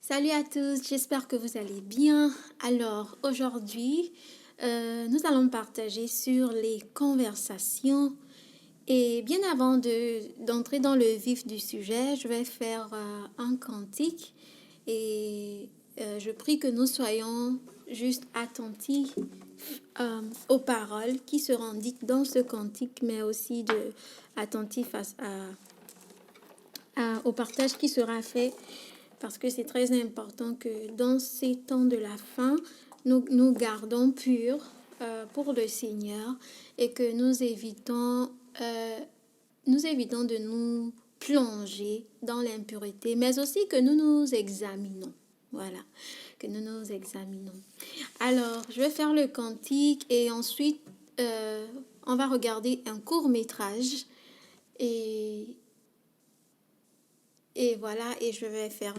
Salut à tous, j'espère que vous allez bien. Alors aujourd'hui, nous allons partager sur les conversations. Et bien avant d'entrer dans le vif du sujet, je vais faire un cantique et je prie que nous soyons juste attentifs aux paroles qui seront dites dans ce cantique, mais aussi attentifs au partage qui sera fait parce que c'est très important que dans ces temps de la fin, nous gardons purs pour le Seigneur et que nous évitons de nous plonger dans l'impureté, mais aussi que nous nous examinons. Voilà, que nous nous examinons. Alors, je vais faire le cantique et ensuite, on va regarder un court-métrage et voilà, et je vais faire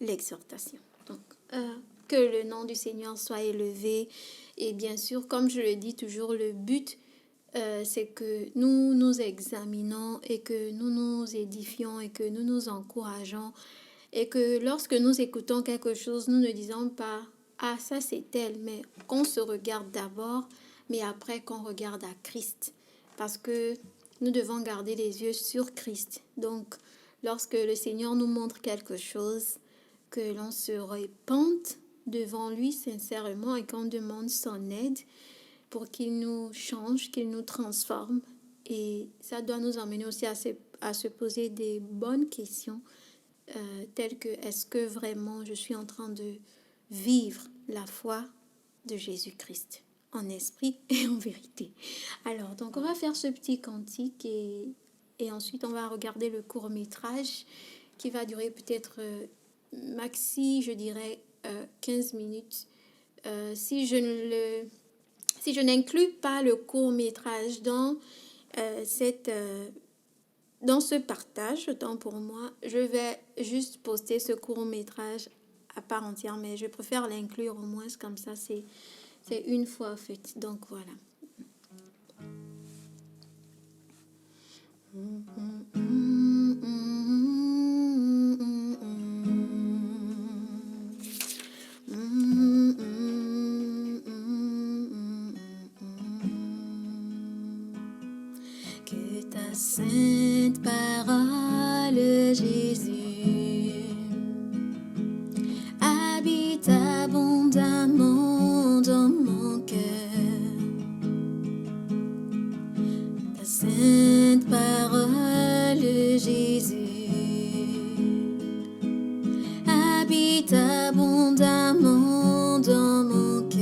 l'exhortation. Donc, que le nom du Seigneur soit élevé. Et bien sûr, comme je le dis toujours, le but, c'est que nous nous examinons et que nous nous édifions et que nous nous encourageons. Et que lorsque nous écoutons quelque chose, nous ne disons pas « Ah, ça c'est tel », mais qu'on se regarde d'abord, mais après qu'on regarde à Christ. Parce que nous devons garder les yeux sur Christ. Donc, lorsque le Seigneur nous montre quelque chose, que l'on se répande devant lui sincèrement et qu'on demande son aide pour qu'il nous change, qu'il nous transforme. Et ça doit nous emmener aussi à se poser des bonnes questions, telles que est-ce que vraiment je suis en train de vivre la foi de Jésus-Christ en esprit et en vérité. Alors, donc on va faire ce petit cantique et ensuite on va regarder le court-métrage qui va durer peut-être maxi, je dirais, 15 minutes. Si je n'inclus pas le court-métrage dans ce partage, autant pour moi, je vais juste poster ce court-métrage à part entière, mais je préfère l'inclure au moins, comme ça c'est une fois fait. Donc voilà. Que ta sainte parole, Jésus, habite abondamment dans mon cœur. Ta sainte parole, Jésus, habite abondamment dans mon cœur.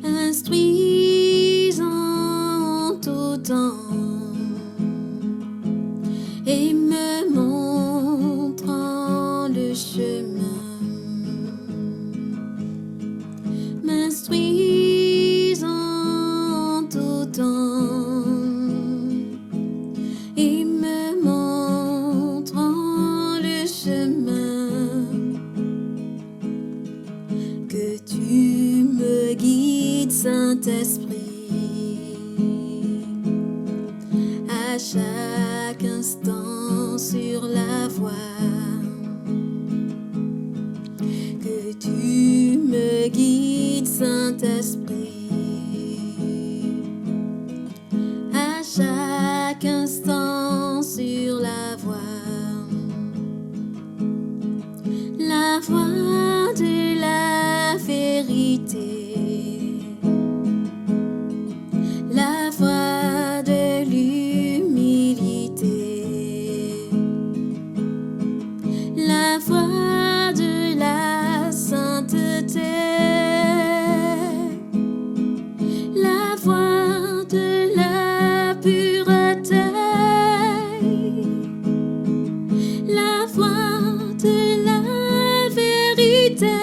Instruisant tout temps et me montrant le chemin, m'instruisant tout temps et me montrant le chemin, que tu me guides, Saint-Esprit, à chaque instant sur la voie, que tu me guides, Saint-Esprit, à chaque instant sur la voie de la vérité, la voie de l'humilité, la voie de la sainteté, la voie de la pureté, la voie de la vérité,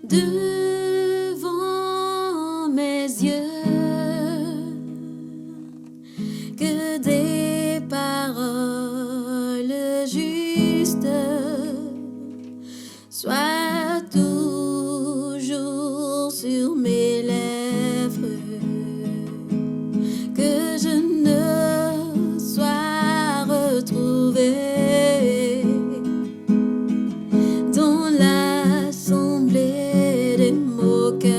devant mes yeux, que des paroles justes soient toujours sur mes lèvres, que je ne sois retrouvée dans l'assemblée de mon cœur,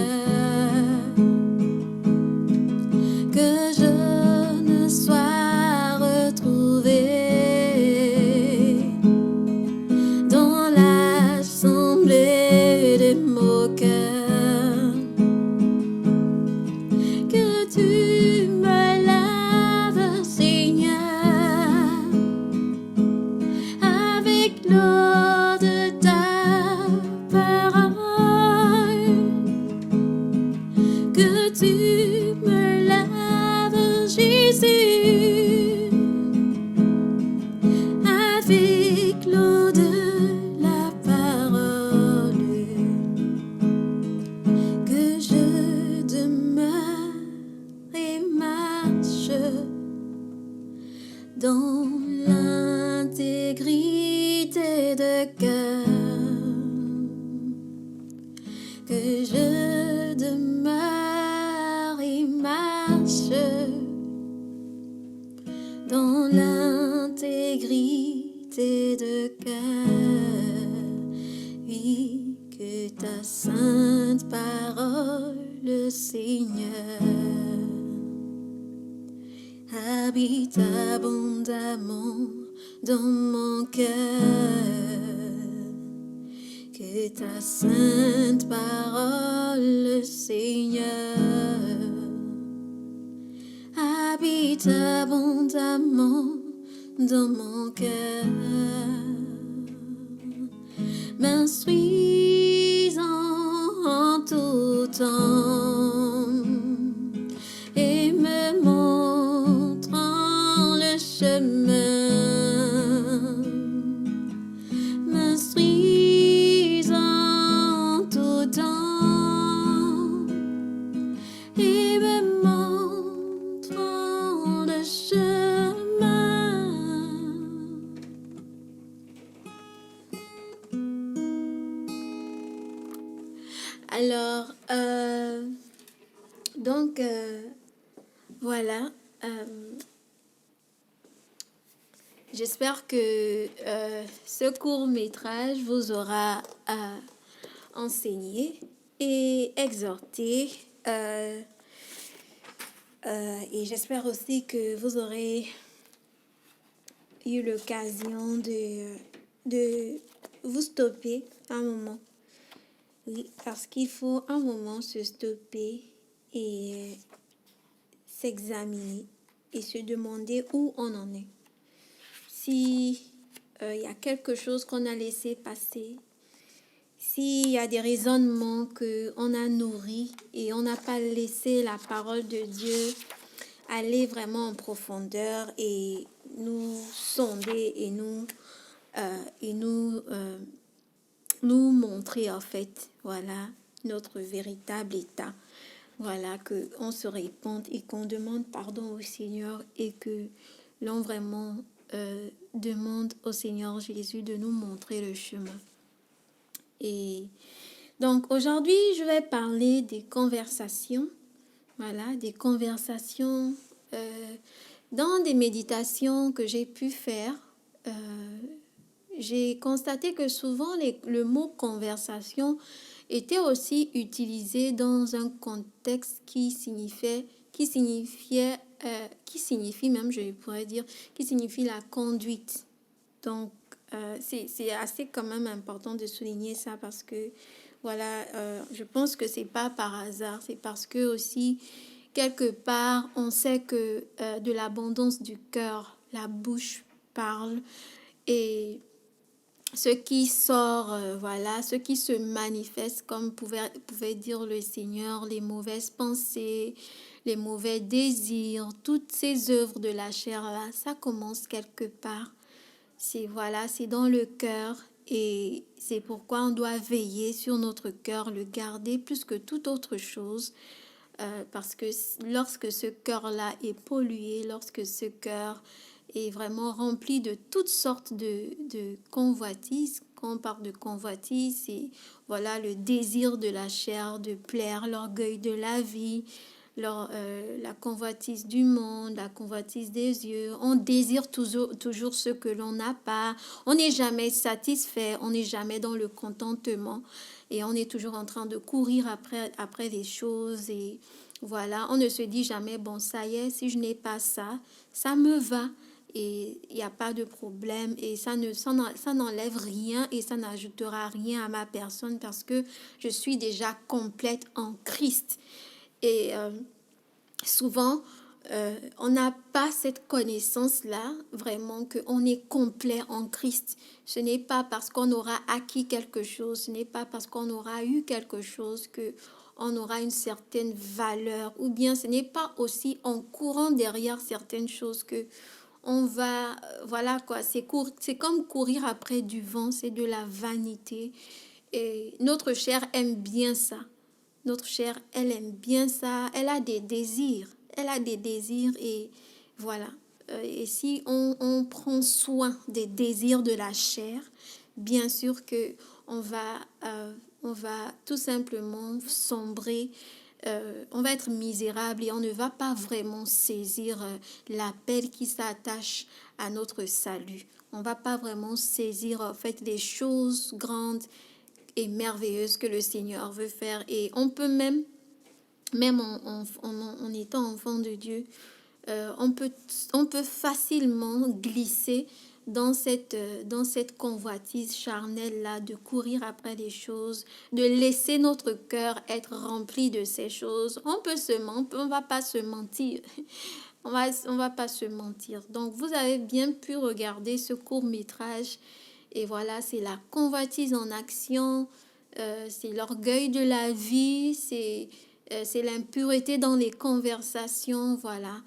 que je ne sois retrouvée dans l'assemblée de mon cœur, que tu me laves, Seigneur, avec l'eau de ta parole, que tu me laves, Jésus, avec l'eau de la parole, que je demeure et marche dans l'intégrité de cœur, que je demeure et marche dans l'intégrité de cœur, oui, que ta sainte parole, Seigneur, habite abondamment dans mon cœur, que ta sainte parole, Seigneur, habite abondamment dans mon cœur, m'instruisant en tout temps et me montrant le chemin, m'instruisant en tout temps et me montrant le chemin. Alors, donc, voilà. J'espère que ce court-métrage vous aura enseigné et exhorté. Et j'espère aussi que vous aurez eu l'occasion de vous stopper un moment. Oui, parce qu'il faut un moment se stopper et s'examiner et se demander où on en est. Si y a quelque chose qu'on a laissé passer, s'il y a des raisonnements qu'on a nourris et on n'a pas laissé la parole de Dieu aller vraiment en profondeur et nous sonder et nous montrer en fait, voilà, notre véritable état. Voilà, qu'on se répande et qu'on demande pardon au Seigneur et que l'on vraiment demande au Seigneur Jésus de nous montrer le chemin. Et donc aujourd'hui, je vais parler des conversations. Voilà, des conversations dans des méditations que j'ai pu faire. J'ai constaté que souvent le mot conversation était aussi utilisé dans un contexte qui signifie même, je pourrais dire, qui signifie la conduite. Donc, c'est assez quand même important de souligner ça parce que, voilà, je pense que c'est pas par hasard, c'est parce que aussi, quelque part, on sait que de l'abondance du cœur, la bouche parle et ce qui sort, voilà, ce qui se manifeste, comme pouvait dire le Seigneur, les mauvaises pensées, les mauvais désirs, toutes ces œuvres de la chair là, ça commence quelque part. C'est voilà, c'est dans le cœur Et c'est pourquoi on doit veiller sur notre cœur, le garder plus que toute autre chose. Parce que lorsque ce cœur-là est pollué, lorsque ce cœur est vraiment rempli de toutes sortes de convoitises, quand on parle de convoitise, c'est voilà, le désir de la chair, de plaire, l'orgueil de la vie, la convoitise du monde, la convoitise des yeux. On désire toujours ce que l'on n'a pas. On n'est jamais satisfait, on n'est jamais dans le contentement. Et on est toujours en train de courir après les choses. Et voilà, on ne se dit jamais, bon, ça y est, si je n'ai pas ça, ça me va. Et il n'y a pas de problème. Et ça n'enlève rien et ça n'ajoutera rien à ma personne parce que je suis déjà complète en Christ. Et souvent, on n'a pas cette connaissance-là, vraiment, qu'on est complet en Christ. Ce n'est pas parce qu'on aura acquis quelque chose, ce n'est pas parce qu'on aura eu quelque chose que on aura une certaine valeur, ou bien ce n'est pas aussi en courant derrière certaines choses que on va, voilà quoi, c'est comme courir après du vent, c'est de la vanité. Et notre chair aime bien ça. Notre chair, elle aime bien ça. Elle a des désirs. Elle a des désirs et voilà. Et si on prend soin des désirs de la chair, bien sûr que on va, on va tout simplement sombrer. On va être misérable et on ne va pas vraiment saisir l'appel qui s'attache à notre salut. On va pas vraiment saisir en fait les choses grandes et merveilleuse que le Seigneur veut faire. Et on peut même en étant enfant de Dieu, on peut facilement glisser dans cette convoitise charnelle-là, de courir après les choses, de laisser notre cœur être rempli de ces choses. On va pas se mentir. On va pas se mentir. Donc, vous avez bien pu regarder ce court-métrage. Et voilà, c'est la convoitise en action, c'est l'orgueil de la vie, c'est l'impureté dans les conversations, voilà.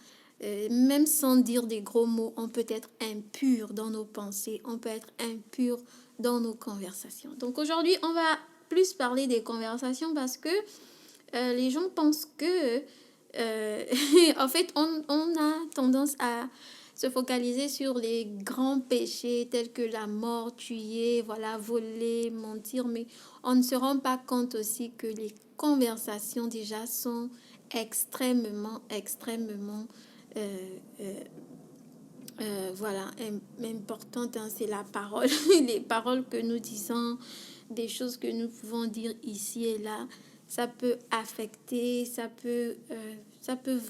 Même sans dire des gros mots, on peut être impur dans nos pensées, on peut être impur dans nos conversations. Donc aujourd'hui, on va plus parler des conversations parce que les gens pensent que, en fait, on a tendance à se focaliser sur les grands péchés tels que la mort, tuer, voilà, voler, mentir, mais on ne se rend pas compte aussi que les conversations déjà sont extrêmement voilà, importantes. Hein. C'est la parole, les paroles que nous disons, des choses que nous pouvons dire ici et là. Ça peut affecter, ça peut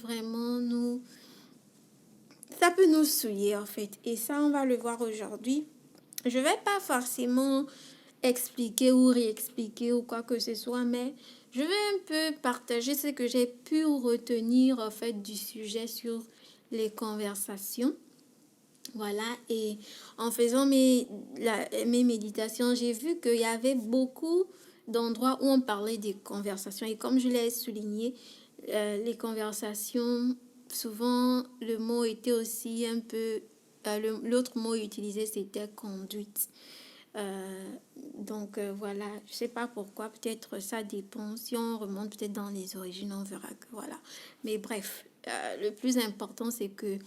vraiment ça peut nous souiller en fait. Et ça, on va le voir aujourd'hui. Je vais pas forcément expliquer ou réexpliquer ou quoi que ce soit, mais je vais un peu partager ce que j'ai pu retenir en fait du sujet sur les conversations. Voilà, et en faisant mes méditations, j'ai vu qu'il y avait beaucoup d'endroits où on parlait des conversations. Et comme je l'ai souligné, les conversations, souvent, le mot était aussi un peu... l'autre mot utilisé, c'était conduite. Donc voilà, je sais pas pourquoi, peut-être ça dépend. Si on remonte peut-être dans les origines, on verra que voilà. Mais bref, le plus important, c'est que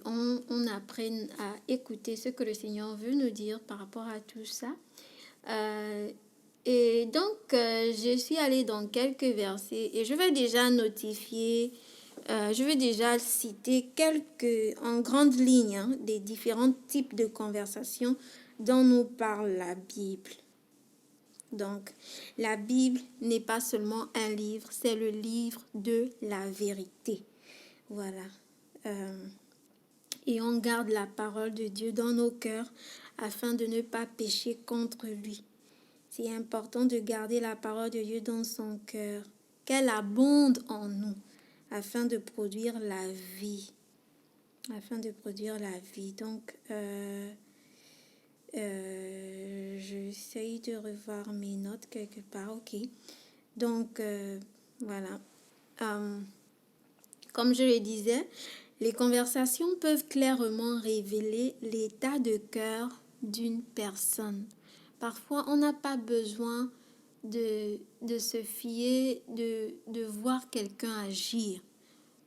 on apprenne à écouter ce que le Seigneur veut nous dire par rapport à tout ça. Et donc, je suis allée dans quelques versets et je vais déjà notifier, je vais déjà citer en grandes lignes, hein, des différents types de conversations dont nous parle la Bible. Donc, la Bible n'est pas seulement un livre, c'est le livre de la vérité. Voilà. Et on garde la parole de Dieu dans nos cœurs afin de ne pas pécher contre lui. C'est important de garder la parole de Dieu dans son cœur, qu'elle abonde en nous afin de produire la vie. Afin de produire la vie. Donc, j'essaye de revoir mes notes quelque part. Ok. Donc, voilà. Comme je le disais, les conversations peuvent clairement révéler l'état de cœur d'une personne. Parfois, on n'a pas besoin de se fier, de voir quelqu'un agir.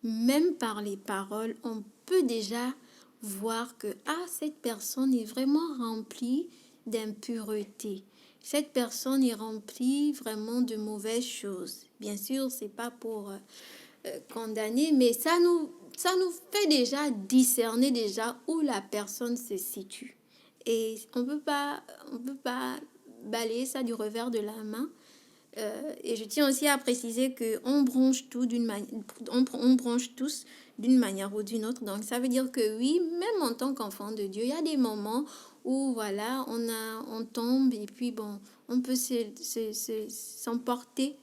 Même par les paroles, on peut déjà voir que cette personne est vraiment remplie d'impureté. Cette personne est remplie vraiment de mauvaises choses. Bien sûr, c'est pas pour condamner, mais ça nous fait déjà discerner déjà où la personne se situe. Et on peut pas balayer ça du revers de la main. Et je tiens aussi à préciser qu'on bronche tout on bronche tous d'une manière ou d'une autre. Donc, ça veut dire que oui, même en tant qu'enfant de Dieu, il y a des moments où, voilà, on tombe et puis, bon, on peut s'emporter.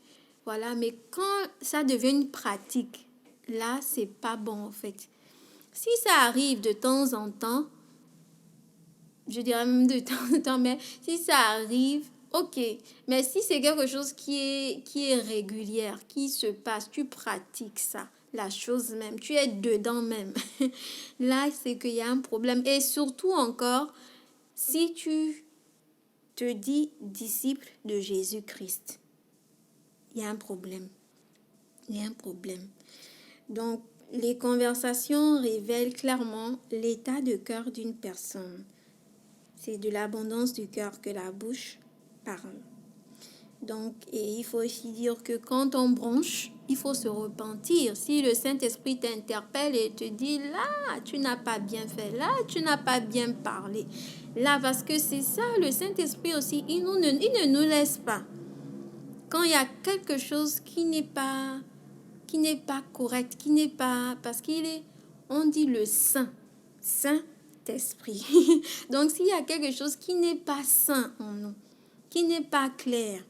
Voilà, mais quand ça devient une pratique, là, c'est pas bon, en fait. Si ça arrive de temps en temps, je dirais même de temps en temps, mais si ça arrive, ok. Mais si c'est quelque chose qui est régulière, qui se passe, tu pratiques ça, la chose même, tu es dedans même, là, c'est qu'il y a un problème. Et surtout encore, si tu te dis disciple de Jésus-Christ, il y a un problème. Il y a un problème. Donc, les conversations révèlent clairement l'état de cœur d'une personne. C'est de l'abondance du cœur que la bouche parle. Donc, et il faut aussi dire que quand on bronche, il faut se repentir. Si le Saint-Esprit t'interpelle et te dit, là, tu n'as pas bien fait, là, tu n'as pas bien parlé. Là, parce que c'est ça, le Saint-Esprit aussi, il ne nous laisse pas. Quand il y a quelque chose qui n'est pas correct, qui n'est pas, parce on dit le Saint-Esprit. Donc, s'il y a quelque chose qui n'est pas sain en nous, qui n'est pas clair,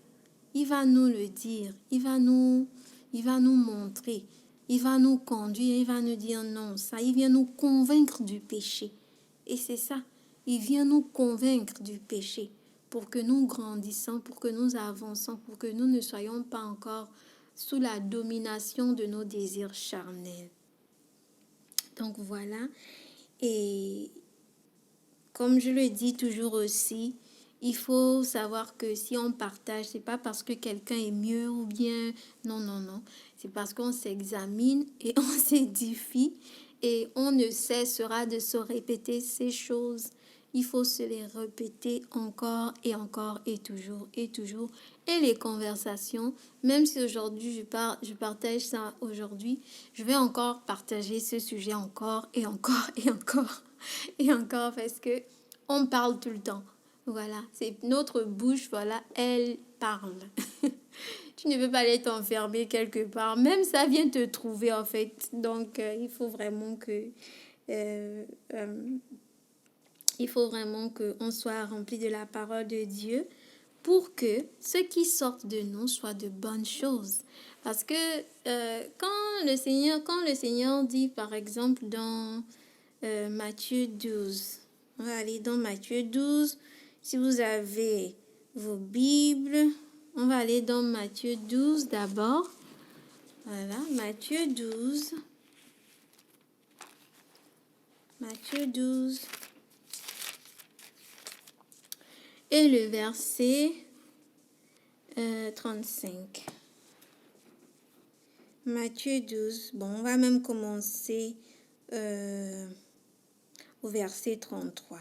il va nous le dire, il va nous montrer, il va nous conduire, il va nous dire non, ça, il vient nous convaincre du péché. Et c'est ça, il vient nous convaincre du péché pour que nous grandissons, pour que nous avançons, pour que nous ne soyons pas encore sous la domination de nos désirs charnels. Donc voilà, et comme je le dis toujours aussi, il faut savoir que si on partage, c'est pas parce que quelqu'un est mieux ou bien, non. C'est parce qu'on s'examine et on s'édifie et on ne cessera de se répéter ces choses. Il faut se les répéter encore et encore et toujours et toujours. Et les conversations, même si aujourd'hui je partage ça aujourd'hui, je vais encore partager ce sujet encore et encore et encore et encore parce que on parle tout le temps. Voilà, c'est notre bouche, voilà, elle parle. Tu ne peux pas aller t'enfermer quelque part. Même ça vient te trouver, en fait. Donc, il faut vraiment qu'on soit rempli de la parole de Dieu pour que ce qui sorte de nous soit de bonnes choses. Parce que quand le Seigneur dit, par exemple, dans Matthieu 12, on va aller dans Matthieu 12. Si vous avez vos Bibles, on va aller dans Matthieu 12 d'abord. Voilà, Matthieu 12. Matthieu 12. Et le verset 35. Matthieu 12. Bon, on va même commencer au verset 33.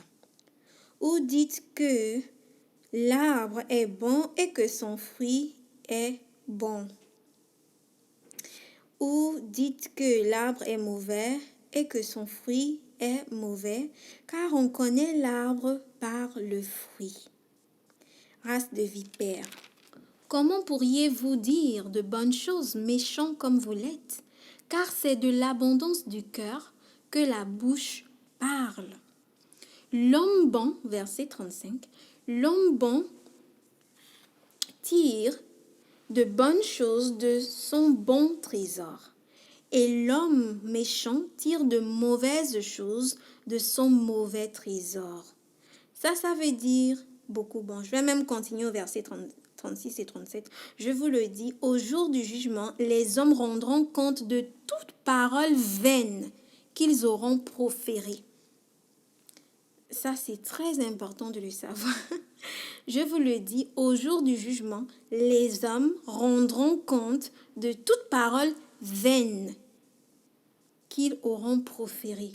Ou dites que l'arbre est bon et que son fruit est bon. Ou dites que l'arbre est mauvais et que son fruit est mauvais, car on connaît l'arbre par le fruit. Race de vipères. Comment pourriez-vous dire de bonnes choses, méchants comme vous l'êtes? Car c'est de l'abondance du cœur que la bouche parle. L'homme bon, verset 35, l'homme bon tire de bonnes choses de son bon trésor, et l'homme méchant tire de mauvaises choses de son mauvais trésor. Ça veut dire beaucoup. Bon, je vais même continuer au verset 36 et 37. Je vous le dis, au jour du jugement, les hommes rendront compte de toute parole vaine qu'ils auront proférée. Ça, c'est très important de le savoir. Je vous le dis, au jour du jugement, les hommes rendront compte de toute parole vaine qu'ils auront proférée.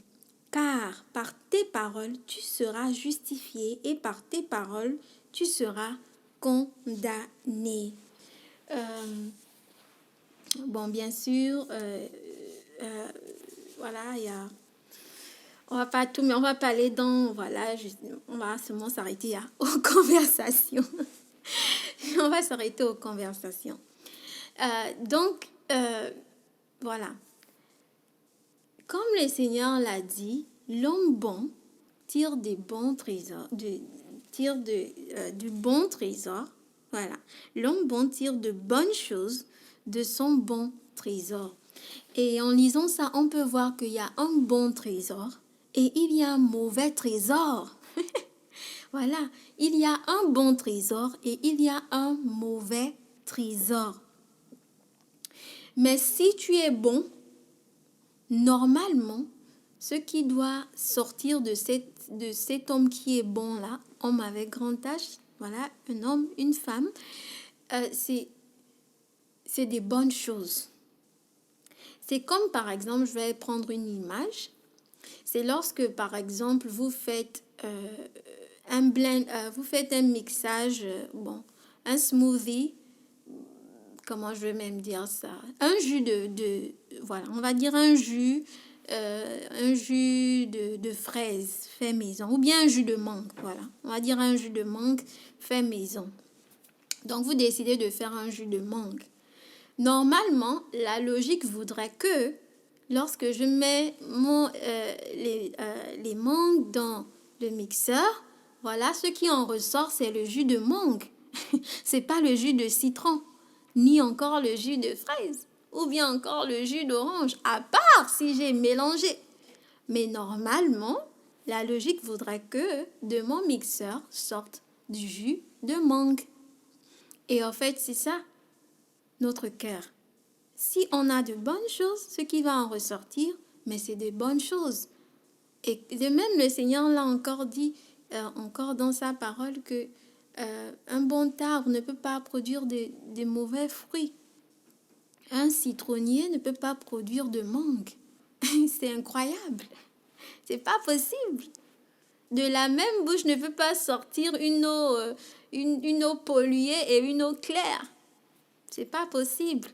Car par tes paroles, tu seras justifié et par tes paroles, tu seras condamné. Bon, bien sûr, voilà, il y a... On va pas tout, mais on va pas aller dans, voilà, on va seulement s'arrêter aux conversations. On va s'arrêter aux conversations. Voilà. Comme le Seigneur l'a dit, l'homme bon tire des bons trésors, du bon trésor. Voilà. L'homme bon tire de bonnes choses de son bon trésor. Et en lisant ça, on peut voir qu'il y a un bon trésor et il y a un mauvais trésor. Voilà, il y a un bon trésor et il y a un mauvais trésor. Mais si tu es bon, normalement, ce qui doit sortir de cet homme qui est bon là, homme avec grand H, voilà, un homme, une femme, c'est des bonnes choses. C'est comme par exemple, je vais prendre une image, c'est lorsque par exemple vous faites un blend, vous faites un mixage, un smoothie, comment je vais même dire ça, un jus voilà, on va dire un jus de fraise fait maison, ou bien un jus de mangue, voilà, on va dire un jus de mangue fait maison. Donc vous décidez de faire un jus de mangue. Normalement, la logique voudrait que lorsque je mets les mangues dans le mixeur, voilà, ce qui en ressort, c'est le jus de mangue. C'est pas le jus de citron, ni encore le jus de fraise, ou bien encore le jus d'orange, à part si j'ai mélangé. Mais normalement, la logique voudrait que de mon mixeur sorte du jus de mangue. Et en fait, c'est ça, notre cœur. Si on a de bonnes choses, ce qui va en ressortir, mais c'est de bonnes choses. Et de même, le Seigneur l'a encore dit, encore dans sa parole, que un bon arbre ne peut pas produire de mauvais fruits. Un citronnier ne peut pas produire de mangue. C'est incroyable. C'est pas possible. De la même bouche ne peut pas sortir une eau polluée et une eau claire. C'est pas possible.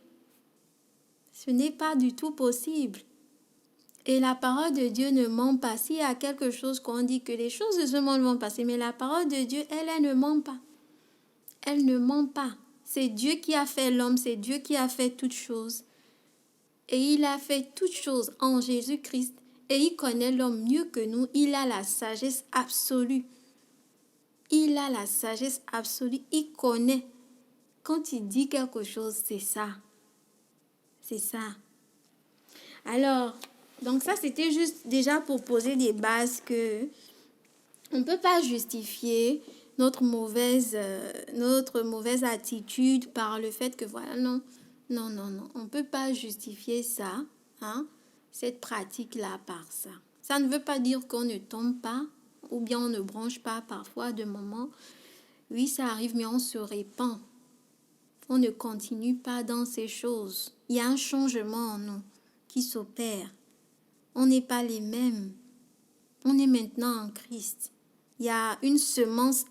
Ce n'est pas du tout possible. Et la parole de Dieu ne ment pas. S'il y a quelque chose qu'on dit que les choses de ce monde vont passer, mais la parole de Dieu, elle ne ment pas. Elle ne ment pas. C'est Dieu qui a fait l'homme, c'est Dieu qui a fait toutes choses. Et il a fait toutes choses en Jésus-Christ. Et il connaît l'homme mieux que nous. Il a la sagesse absolue. Il a la sagesse absolue. Il connaît. Quand il dit quelque chose, c'est ça. C'est ça. Alors, donc ça, c'était juste déjà pour poser des bases que on ne peut pas justifier notre mauvaise attitude par le fait que voilà, non. On ne peut pas justifier ça, hein, cette pratique-là par ça. Ça ne veut pas dire qu'on ne tombe pas ou bien on ne bronche pas parfois de moments. Oui, ça arrive, mais on se répand. On ne continue pas dans ces choses. Il y a un changement en nous qui s'opère. On n'est pas les mêmes. On est maintenant en Christ. Il y a une semence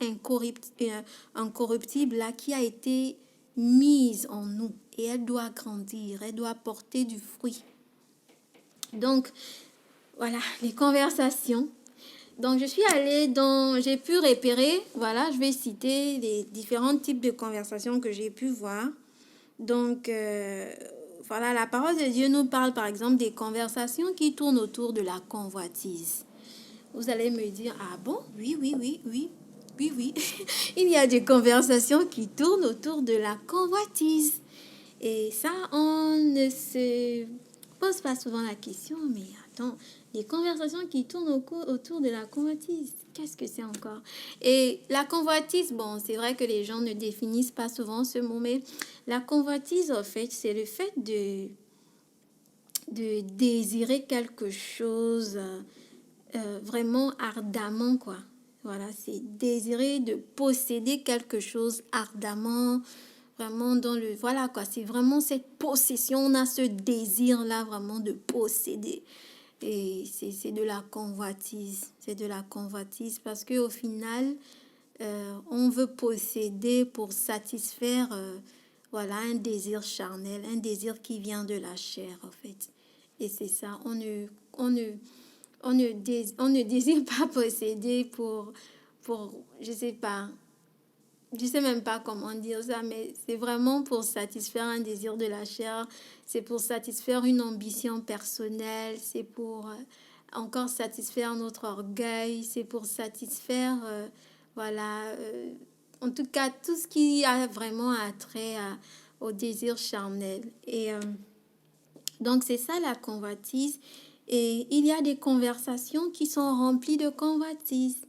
incorruptible là qui a été mise en nous et elle doit grandir, elle doit porter du fruit. Donc, voilà, les conversations. Donc, j'ai pu repérer, voilà, je vais citer les différents types de conversations que j'ai pu voir. Donc, voilà, la parole de Dieu nous parle par exemple des conversations qui tournent autour de la convoitise. Vous allez me dire, ah bon? Oui. Il y a des conversations qui tournent autour de la convoitise. Et ça, on ne se pose pas souvent la question, mais attends, les conversations qui tournent autour de la convoitise, qu'est-ce que c'est encore? Et la convoitise, bon, c'est vrai que les gens ne définissent pas souvent ce mot, mais la convoitise, en fait, c'est le fait de désirer quelque chose vraiment ardemment, quoi. Voilà, c'est désirer de posséder quelque chose ardemment, vraiment dans le... Voilà quoi, c'est vraiment cette possession, on a ce désir-là vraiment de posséder. Et c'est de la convoitise, c'est de la convoitise parce qu'au final, on veut posséder pour satisfaire voilà, un désir charnel, un désir qui vient de la chair en fait. Et c'est ça, on ne désire pas posséder je sais même pas comment dire ça, mais c'est vraiment pour satisfaire un désir de la chair, c'est pour satisfaire une ambition personnelle, c'est pour encore satisfaire notre orgueil, c'est pour satisfaire, voilà, en tout cas, tout ce qui a vraiment attrait au désir charnel. Et donc, c'est ça la convoitise. Et il y a des conversations qui sont remplies de convoitise.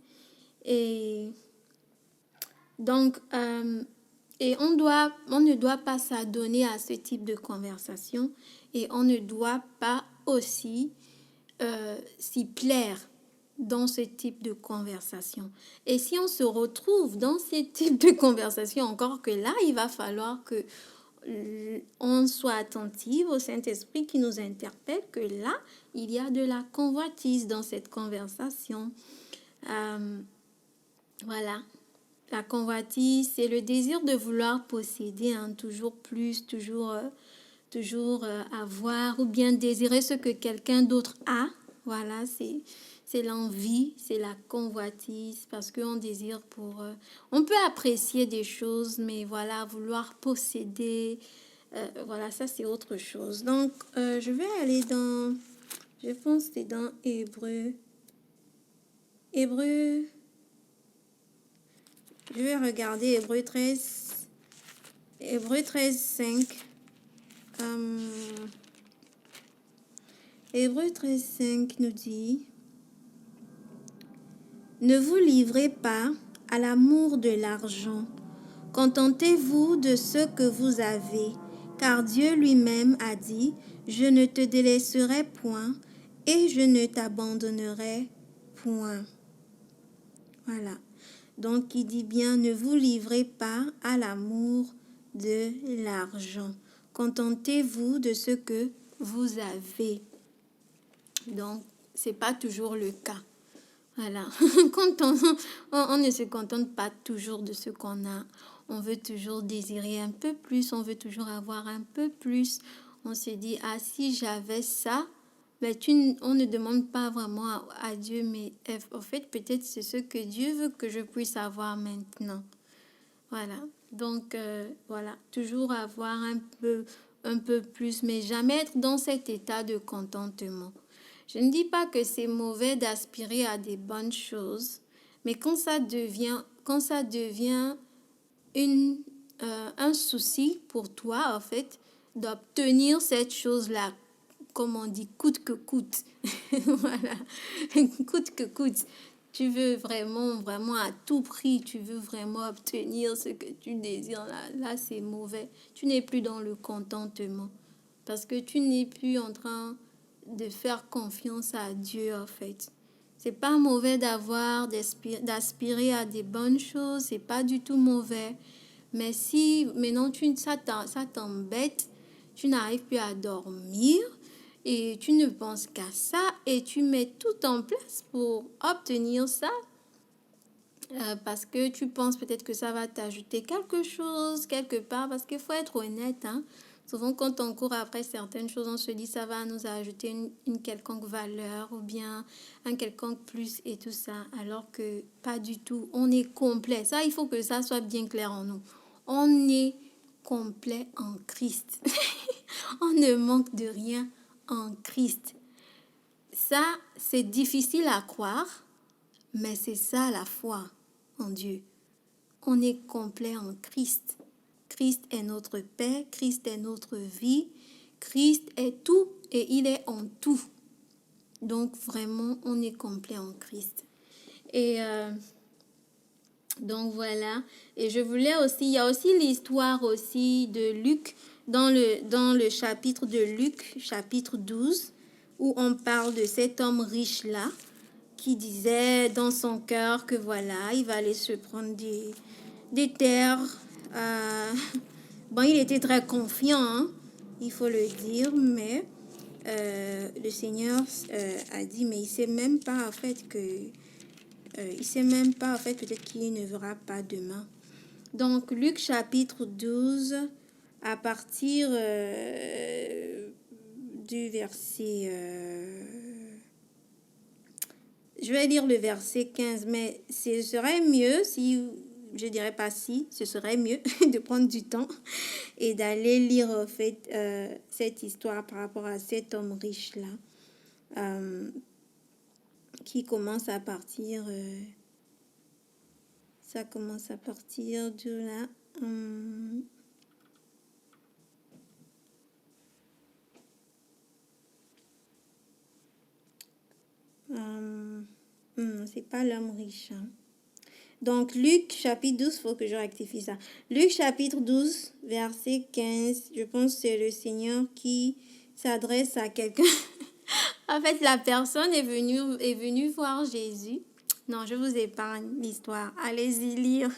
Et donc, et on ne doit pas s'adonner à ce type de conversation et on ne doit pas aussi s'y plaire dans ce type de conversation. Et si on se retrouve dans ce type de conversation, encore que là, il va falloir que on soit attentif au Saint-Esprit qui nous interpelle, que là, il y a de la convoitise dans cette conversation. Voilà. La convoitise, c'est le désir de vouloir posséder, hein, toujours plus, toujours avoir ou bien désirer ce que quelqu'un d'autre a. Voilà, c'est l'envie, c'est la convoitise parce qu'on désire pour... on peut apprécier des choses, mais voilà, vouloir posséder, voilà, ça c'est autre chose. Donc, je vais aller dans... Je pense que c'est dans Hébreu. Je vais regarder Hébreu 13. Hébreu 13, 5. Hébreu 13, 5 nous dit: ne vous livrez pas à l'amour de l'argent. Contentez-vous de ce que vous avez, car Dieu lui-même a dit: je ne te délaisserai point et je ne t'abandonnerai point. Voilà. Donc, il dit bien, ne vous livrez pas à l'amour de l'argent. Contentez-vous de ce que vous avez. Donc, c'est pas toujours le cas. Voilà. Quand on ne se contente pas toujours de ce qu'on a. On veut toujours désirer un peu plus. On veut toujours avoir un peu plus. On se dit, ah, si j'avais ça, ben, on ne demande pas vraiment à Dieu, mais en fait, peut-être c'est ce que Dieu veut que je puisse avoir maintenant. Voilà. Donc, voilà. Toujours avoir un peu plus, mais jamais être dans cet état de contentement. Je ne dis pas que c'est mauvais d'aspirer à des bonnes choses, mais quand ça devient un souci pour toi, en fait, d'obtenir cette chose-là, comme on dit, coûte que coûte. Voilà, coûte que coûte. Tu veux vraiment, vraiment à tout prix, tu veux vraiment obtenir ce que tu désires. Là, c'est mauvais. Tu n'es plus dans le contentement parce que tu n'es plus en train de faire confiance à Dieu, en fait. C'est pas mauvais d'aspirer à des bonnes choses, c'est pas du tout mauvais. Mais si maintenant ça t'embête, tu n'arrives plus à dormir et tu ne penses qu'à ça et tu mets tout en place pour obtenir ça, parce que tu penses peut-être que ça va t'ajouter quelque chose quelque part, parce qu'il faut être honnête, hein. Souvent, quand on court après certaines choses, on se dit ça va nous ajouter une quelconque valeur ou bien un quelconque plus et tout ça, alors que pas du tout. On est complet. Ça, il faut que ça soit bien clair en nous. On est complet en Christ. On ne manque de rien en Christ. Ça, c'est difficile à croire, mais c'est ça la foi en Dieu. On est complet en Christ. Christ est notre paix, Christ est notre vie, Christ est tout et il est en tout. Donc vraiment, on est complet en Christ. Et donc voilà. Et je voulais aussi, il y a aussi l'histoire aussi de Luc, dans le chapitre de Luc, chapitre 12, où on parle de cet homme riche-là. qui disait dans son cœur que voilà, il va aller se prendre des terres. euh, Bon, il était très confiant, hein, il faut le dire, mais le Seigneur a dit, mais il sait même pas en fait que, il sait même pas en fait peut-être qu'il ne verra pas demain. Donc Luc chapitre 12, à partir du verset, je vais lire le verset 15, mais ce serait mieux si, je dirais pas si, ce serait mieux de prendre du temps et d'aller lire en fait cette histoire par rapport à cet homme riche-là, qui commence à partir, ça commence à partir de là. C'est pas l'homme riche, hein. Donc, Luc chapitre 12, il faut que je rectifie ça. Luc chapitre 12, verset 15, je pense que c'est le Seigneur qui s'adresse à quelqu'un. En fait, la personne est venue voir Jésus. Non, je vous épargne l'histoire. Allez-y lire.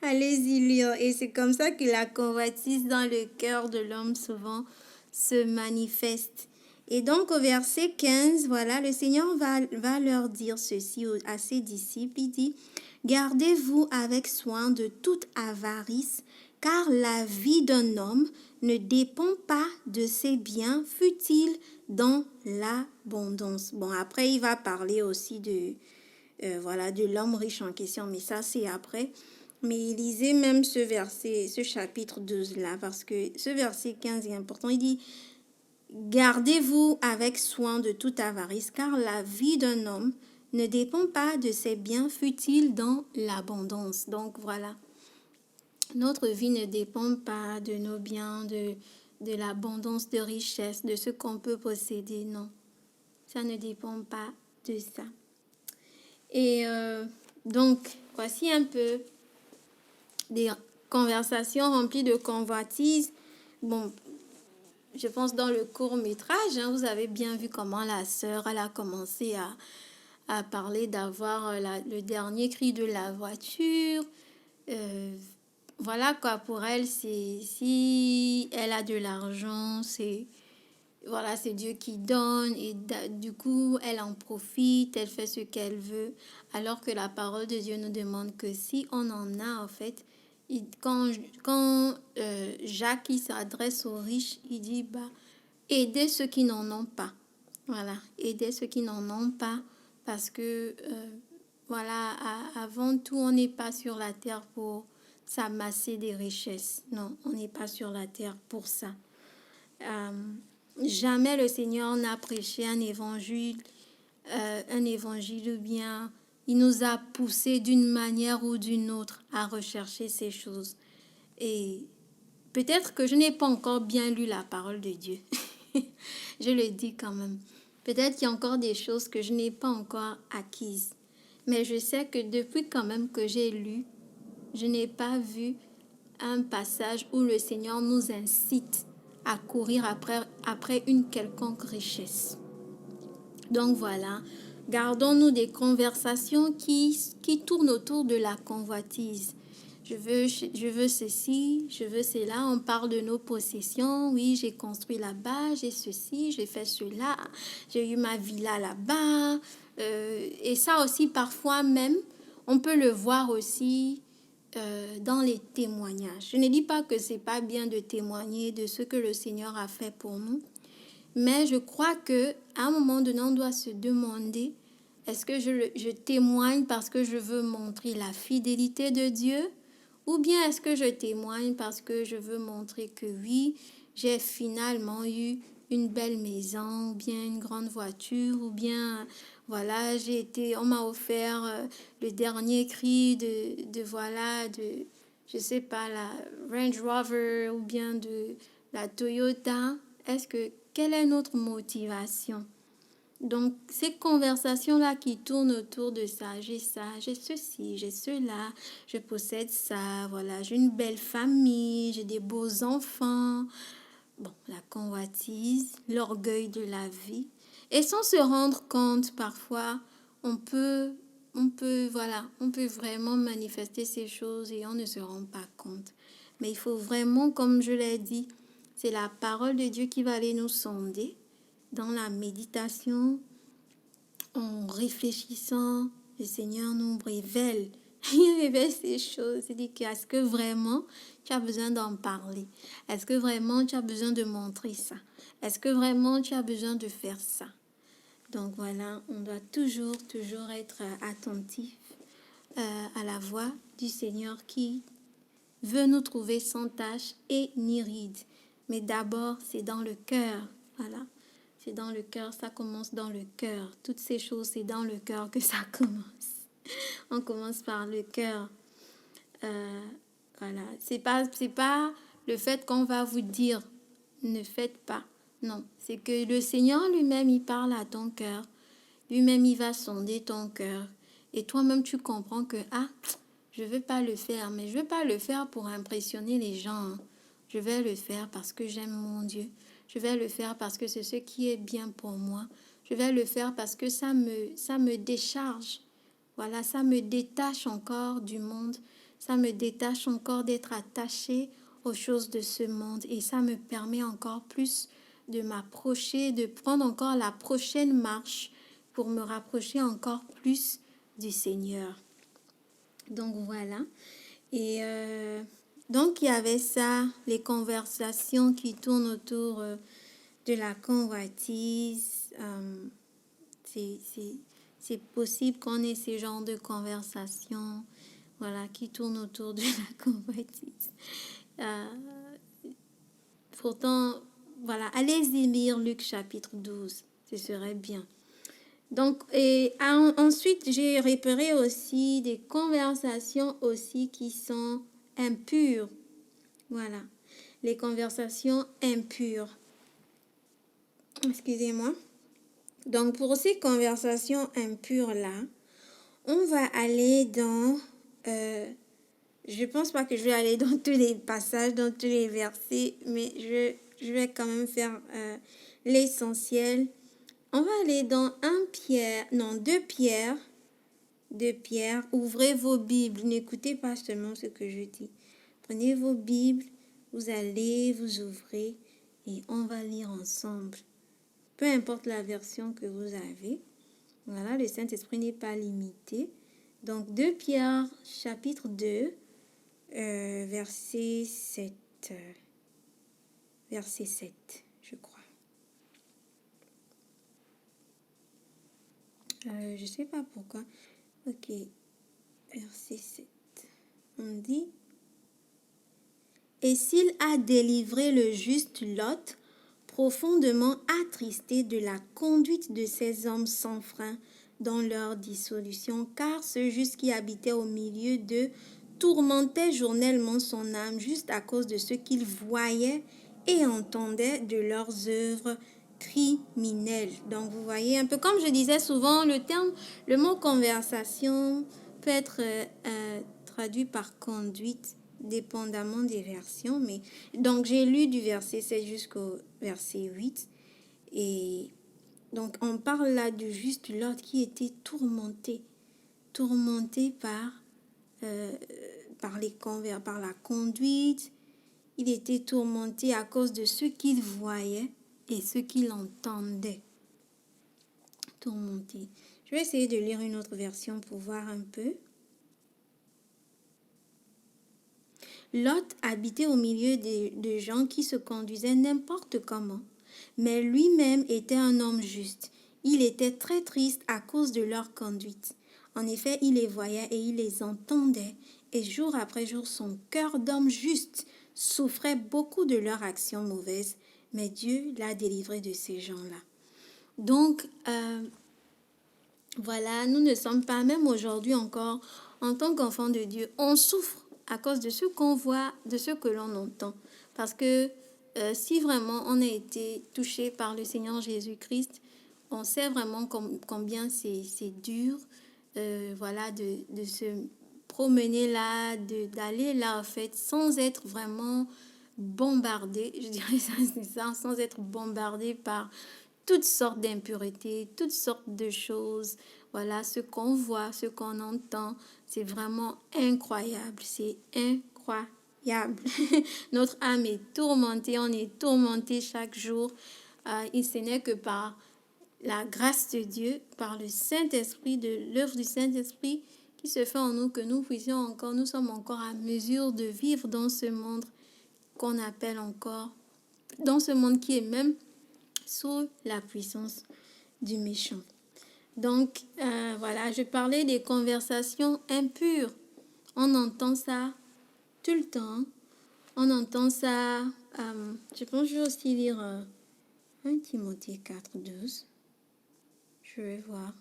Allez-y lire. Et c'est comme ça que la convoitise dans le cœur de l'homme souvent se manifeste. Et donc au verset 15, voilà, le Seigneur va leur dire ceci à ses disciples. Il dit, gardez-vous avec soin de toute avarice, car la vie d'un homme ne dépend pas de ses biens, fut-il dans l'abondance. Bon, après, il va parler aussi voilà, de l'homme riche en question, mais ça, c'est après. Mais lisez même ce verset, ce chapitre 12 là, parce que ce verset 15 est important. Il dit, gardez-vous avec soin de toute avarice, car la vie d'un homme ne dépend pas de ses biens, fut-il dans l'abondance. Donc voilà, notre vie ne dépend pas de nos biens, de l'abondance de richesse, de ce qu'on peut posséder, non. Ça ne dépend pas de ça. Et donc, voici un peu des conversations remplies de convoitises. Bon, je pense dans le court-métrage, hein, vous avez bien vu comment la sœur, elle a commencé à parler d'avoir le dernier cri de la voiture. Voilà quoi, pour elle, si elle a de l'argent, voilà, c'est Dieu qui donne et du coup, elle en profite, elle fait ce qu'elle veut. Alors que la parole de Dieu nous demande que si on en a, en fait, quand Jacques il s'adresse aux riches, il dit, bah, aidez ceux qui n'en ont pas. Voilà, aidez ceux qui n'en ont pas parce que, voilà, avant tout, on n'est pas sur la terre pour s'amasser des richesses. Non, on n'est pas sur la terre pour ça. Jamais le Seigneur n'a prêché un évangile ou bien il nous a poussé d'une manière ou d'une autre à rechercher ces choses. Et peut-être que je n'ai pas encore bien lu la parole de Dieu. Je le dis quand même. Peut-être qu'il y a encore des choses que je n'ai pas encore acquises. Mais je sais que depuis quand même que j'ai lu, je n'ai pas vu un passage où le Seigneur nous incite à courir après une quelconque richesse. Donc voilà, gardons-nous des conversations qui tournent autour de la convoitise. Je veux ceci, je veux cela. On parle de nos possessions. Oui, j'ai construit là-bas, j'ai ceci, j'ai fait cela, j'ai eu ma villa là-bas. Et ça aussi, parfois même, on peut le voir aussi dans les témoignages. Je ne dis pas que c'est pas bien de témoigner de ce que le Seigneur a fait pour nous, mais je crois que à un moment donné, on doit se demander, est-ce que je témoigne parce que je veux montrer la fidélité de Dieu, ou bien est-ce que je témoigne parce que je veux montrer que oui, j'ai finalement eu une belle maison, ou bien une grande voiture, ou bien voilà, on m'a offert le dernier cri je sais pas, la Range Rover ou bien de la Toyota. Quelle est notre motivation? Donc, ces conversations-là qui tournent autour de ça, j'ai ceci, j'ai cela, je possède ça, voilà, j'ai une belle famille, j'ai des beaux enfants. Bon, la convoitise, l'orgueil de la vie. Et sans se rendre compte, parfois, on peut vraiment manifester ces choses et on ne se rend pas compte. Mais il faut vraiment, comme je l'ai dit, c'est la parole de Dieu qui va aller nous sonder dans la méditation, en réfléchissant. Le Seigneur nous révèle. Il révèle ces choses. Il dit que est-ce que vraiment tu as besoin d'en parler? Est-ce que vraiment tu as besoin de montrer ça? Est-ce que vraiment tu as besoin de faire ça? Donc voilà, on doit toujours être attentif à la voix du Seigneur qui veut nous trouver sans tache et ni ride. Mais d'abord, c'est dans le cœur. Voilà, c'est dans le cœur, ça commence dans le cœur. Toutes ces choses, c'est dans le cœur que ça commence. On commence par le cœur. Voilà, c'est pas le fait qu'on va vous dire ne faites pas. Non, c'est que le Seigneur lui-même, il parle à ton cœur. Lui-même, il va sonder ton cœur. Et toi-même, tu comprends que, je ne veux pas le faire, mais je ne veux pas le faire pour impressionner les gens. Je vais le faire parce que j'aime mon Dieu. Je vais le faire parce que c'est ce qui est bien pour moi. Je vais le faire parce que ça me décharge. Voilà, ça me détache encore du monde. Ça me détache encore d'être attaché aux choses de ce monde. Et ça me permet encore plus de m'approcher, de prendre encore la prochaine marche pour me rapprocher encore plus du Seigneur. Donc voilà. Et donc il y avait ça, les conversations qui tournent autour de la convoitise. C'est possible qu'on ait ces genres de conversations, voilà, qui tournent autour de la convoitise. Pourtant, voilà, allez-y lire Luc chapitre 12, ce serait bien. Donc, et ensuite, j'ai repéré aussi des conversations aussi qui sont impures. Voilà, les conversations impures. Excusez-moi. Donc, pour ces conversations impures-là, on va aller dans... je ne pense pas que je vais aller dans tous les passages, dans tous les versets, mais je vais quand même faire l'essentiel. On va aller dans 2 Pierre. 2 Pierre. Ouvrez vos Bibles. N'écoutez pas seulement ce que je dis. Prenez vos Bibles, vous allez, vous ouvrez et on va lire ensemble. Peu importe la version que vous avez. Voilà, le Saint-Esprit n'est pas limité. Donc 2 Pierre, chapitre 2, verset 7. Verset 7, je crois. Je ne sais pas pourquoi. Ok, verset 7. On dit: Et s'il a délivré le juste Lot, profondément attristé de la conduite de ces hommes sans frein dans leur dissolution, car ce juste qui habitait au milieu d'eux tourmentait journellement son âme juste à cause de ce qu'il voyait et entendait de leurs œuvres criminelles. Donc vous voyez, un peu comme je disais souvent, le mot conversation peut être traduit par conduite, dépendamment des versions. Mais donc j'ai lu du verset 7 jusqu'au verset 8. Et donc on parle là du juste Lot qui était tourmenté par la conduite. Il était tourmenté à cause de ce qu'il voyait et ce qu'il entendait. Tourmenté. Je vais essayer de lire une autre version pour voir un peu. Lot habitait au milieu de gens qui se conduisaient n'importe comment, mais lui-même était un homme juste. Il était très triste à cause de leur conduite. En effet, il les voyait et il les entendait, et jour après jour, son cœur d'homme juste souffrait beaucoup de leurs actions mauvaises, mais Dieu l'a délivré de ces gens-là. Donc, voilà, nous ne sommes pas, même aujourd'hui encore, en tant qu'enfants de Dieu, on souffre à cause de ce qu'on voit, de ce que l'on entend. Parce que si vraiment on a été touché par le Seigneur Jésus-Christ, on sait vraiment combien c'est dur, voilà, de se promener là, d'aller là, en fait, sans être vraiment bombardé, je dirais ça, c'est ça, sans être bombardé par toutes sortes d'impuretés, toutes sortes de choses. voilà, ce qu'on voit, ce qu'on entend, c'est vraiment incroyable. C'est incroyable. Notre âme est tourmentée, on est tourmenté chaque jour. Et ce n'est que par la grâce de Dieu, par le Saint-Esprit, de l'œuvre du Saint-Esprit qui se fait en nous, que nous sommes encore à mesure de vivre dans ce monde qu'on appelle encore, dans ce monde qui est même sous la puissance du méchant. Donc, voilà, je parlais des conversations impures. On entend ça tout le temps. On entend ça, je pense que je vais aussi lire 1 Timothée 4:12. Je vais voir.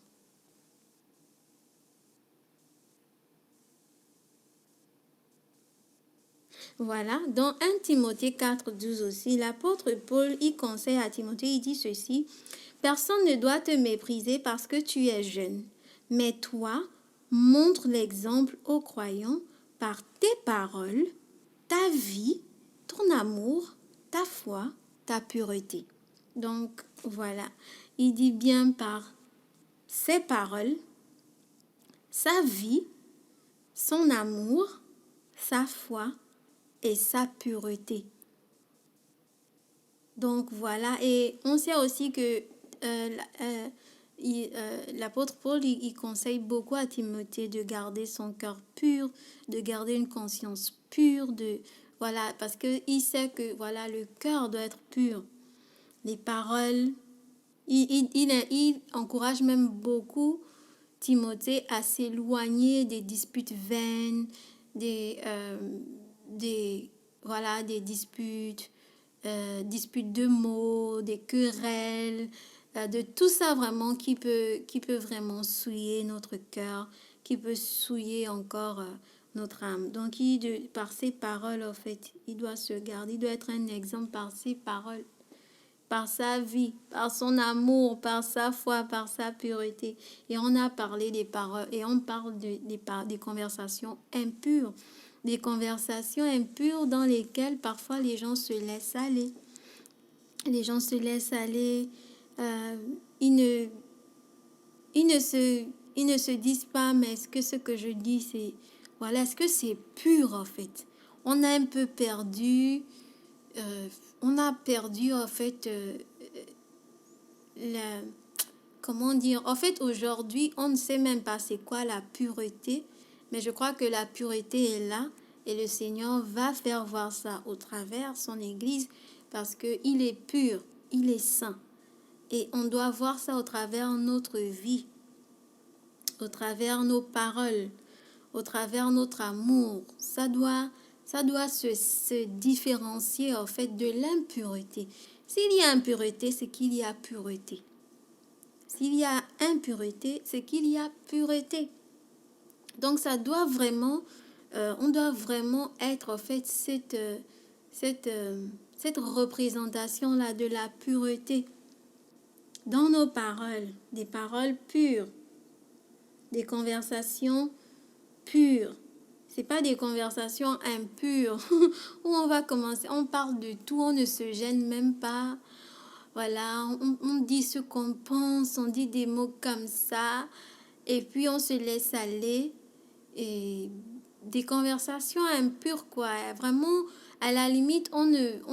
Voilà, dans 1 Timothée 4:12 aussi, l'apôtre Paul, il conseille à Timothée, il dit ceci: personne ne doit te mépriser parce que tu es jeune, mais toi, montre l'exemple aux croyants par tes paroles, ta vie, ton amour, ta foi, ta pureté. Donc, voilà, il dit bien par ses paroles, sa vie, son amour, sa foi et sa pureté. Donc voilà, et on sait aussi que l'apôtre Paul, il conseille beaucoup à Timothée de garder son cœur pur, de garder une conscience pure, voilà, parce qu'il sait que voilà, le cœur doit être pur. Les paroles, il encourage même beaucoup Timothée à s'éloigner des disputes vaines, des disputes, disputes de mots, des querelles, de tout ça vraiment qui peut vraiment souiller notre cœur, qui peut souiller encore notre âme. Donc, par ses paroles, en fait, il doit se garder, il doit être un exemple par ses paroles, par sa vie, par son amour, par sa foi, par sa pureté. Et on a parlé des paroles, et on parle des conversations impures. Des conversations impures dans lesquelles parfois les gens se laissent aller. Les gens se laissent aller. Ils ne se disent pas, mais est-ce que ce que je dis, c'est... Voilà, est-ce que c'est pur en fait? On a un peu perdu... on a perdu en fait comment dire, en fait aujourd'hui on ne sait même pas c'est quoi la pureté, mais je crois que la pureté est là et le Seigneur va faire voir ça au travers son Église parce qu'il est pur, il est saint et on doit voir ça au travers notre vie, au travers nos paroles, au travers notre amour. Ça doit se différencier en fait de l'impureté. S'il y a impureté, c'est qu'il y a pureté. S'il y a impureté, c'est qu'il y a pureté. Donc ça doit vraiment, on doit vraiment être en fait cette représentation-là de la pureté dans nos paroles, des paroles pures, des conversations pures. C'est pas des conversations impures où on va commencer, on parle de tout, on ne se gêne même pas. Voilà, on dit ce qu'on pense, on dit des mots comme ça, et puis on se laisse aller. Et des conversations impures, quoi. Vraiment, à la limite, on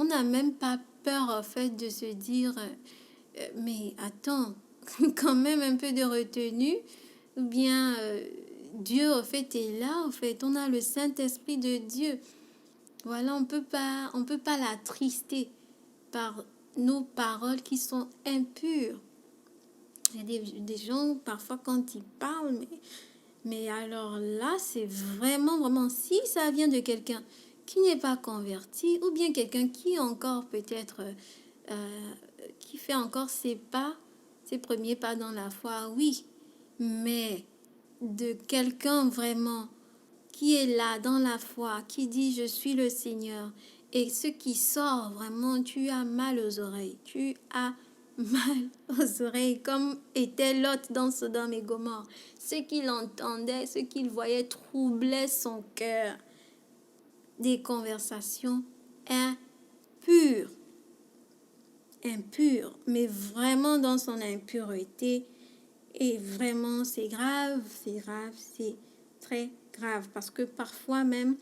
n'a même pas peur, en fait, de se dire, mais attends, quand même un peu de retenue, ou bien Dieu, en fait, est là, en fait. On a le Saint-Esprit de Dieu. Voilà, on peut pas l'attrister par nos paroles qui sont impures. Il y a des gens, parfois, quand ils parlent, mais alors là, c'est vraiment, vraiment, si ça vient de quelqu'un qui n'est pas converti, ou bien quelqu'un qui encore peut-être, qui fait encore ses premiers pas dans la foi, oui, mais de quelqu'un vraiment qui est là dans la foi, qui dit je suis le Seigneur, et ce qui sort vraiment, tu as mal aux oreilles, tu as mal aux oreilles, comme était Lot dans Sodome et Gomorrhe. Ce qu'il entendait, ce qu'il voyait troublait son cœur. Des conversations impures, mais vraiment dans son impureté. Et vraiment, c'est grave, c'est très grave. Parce que parfois même,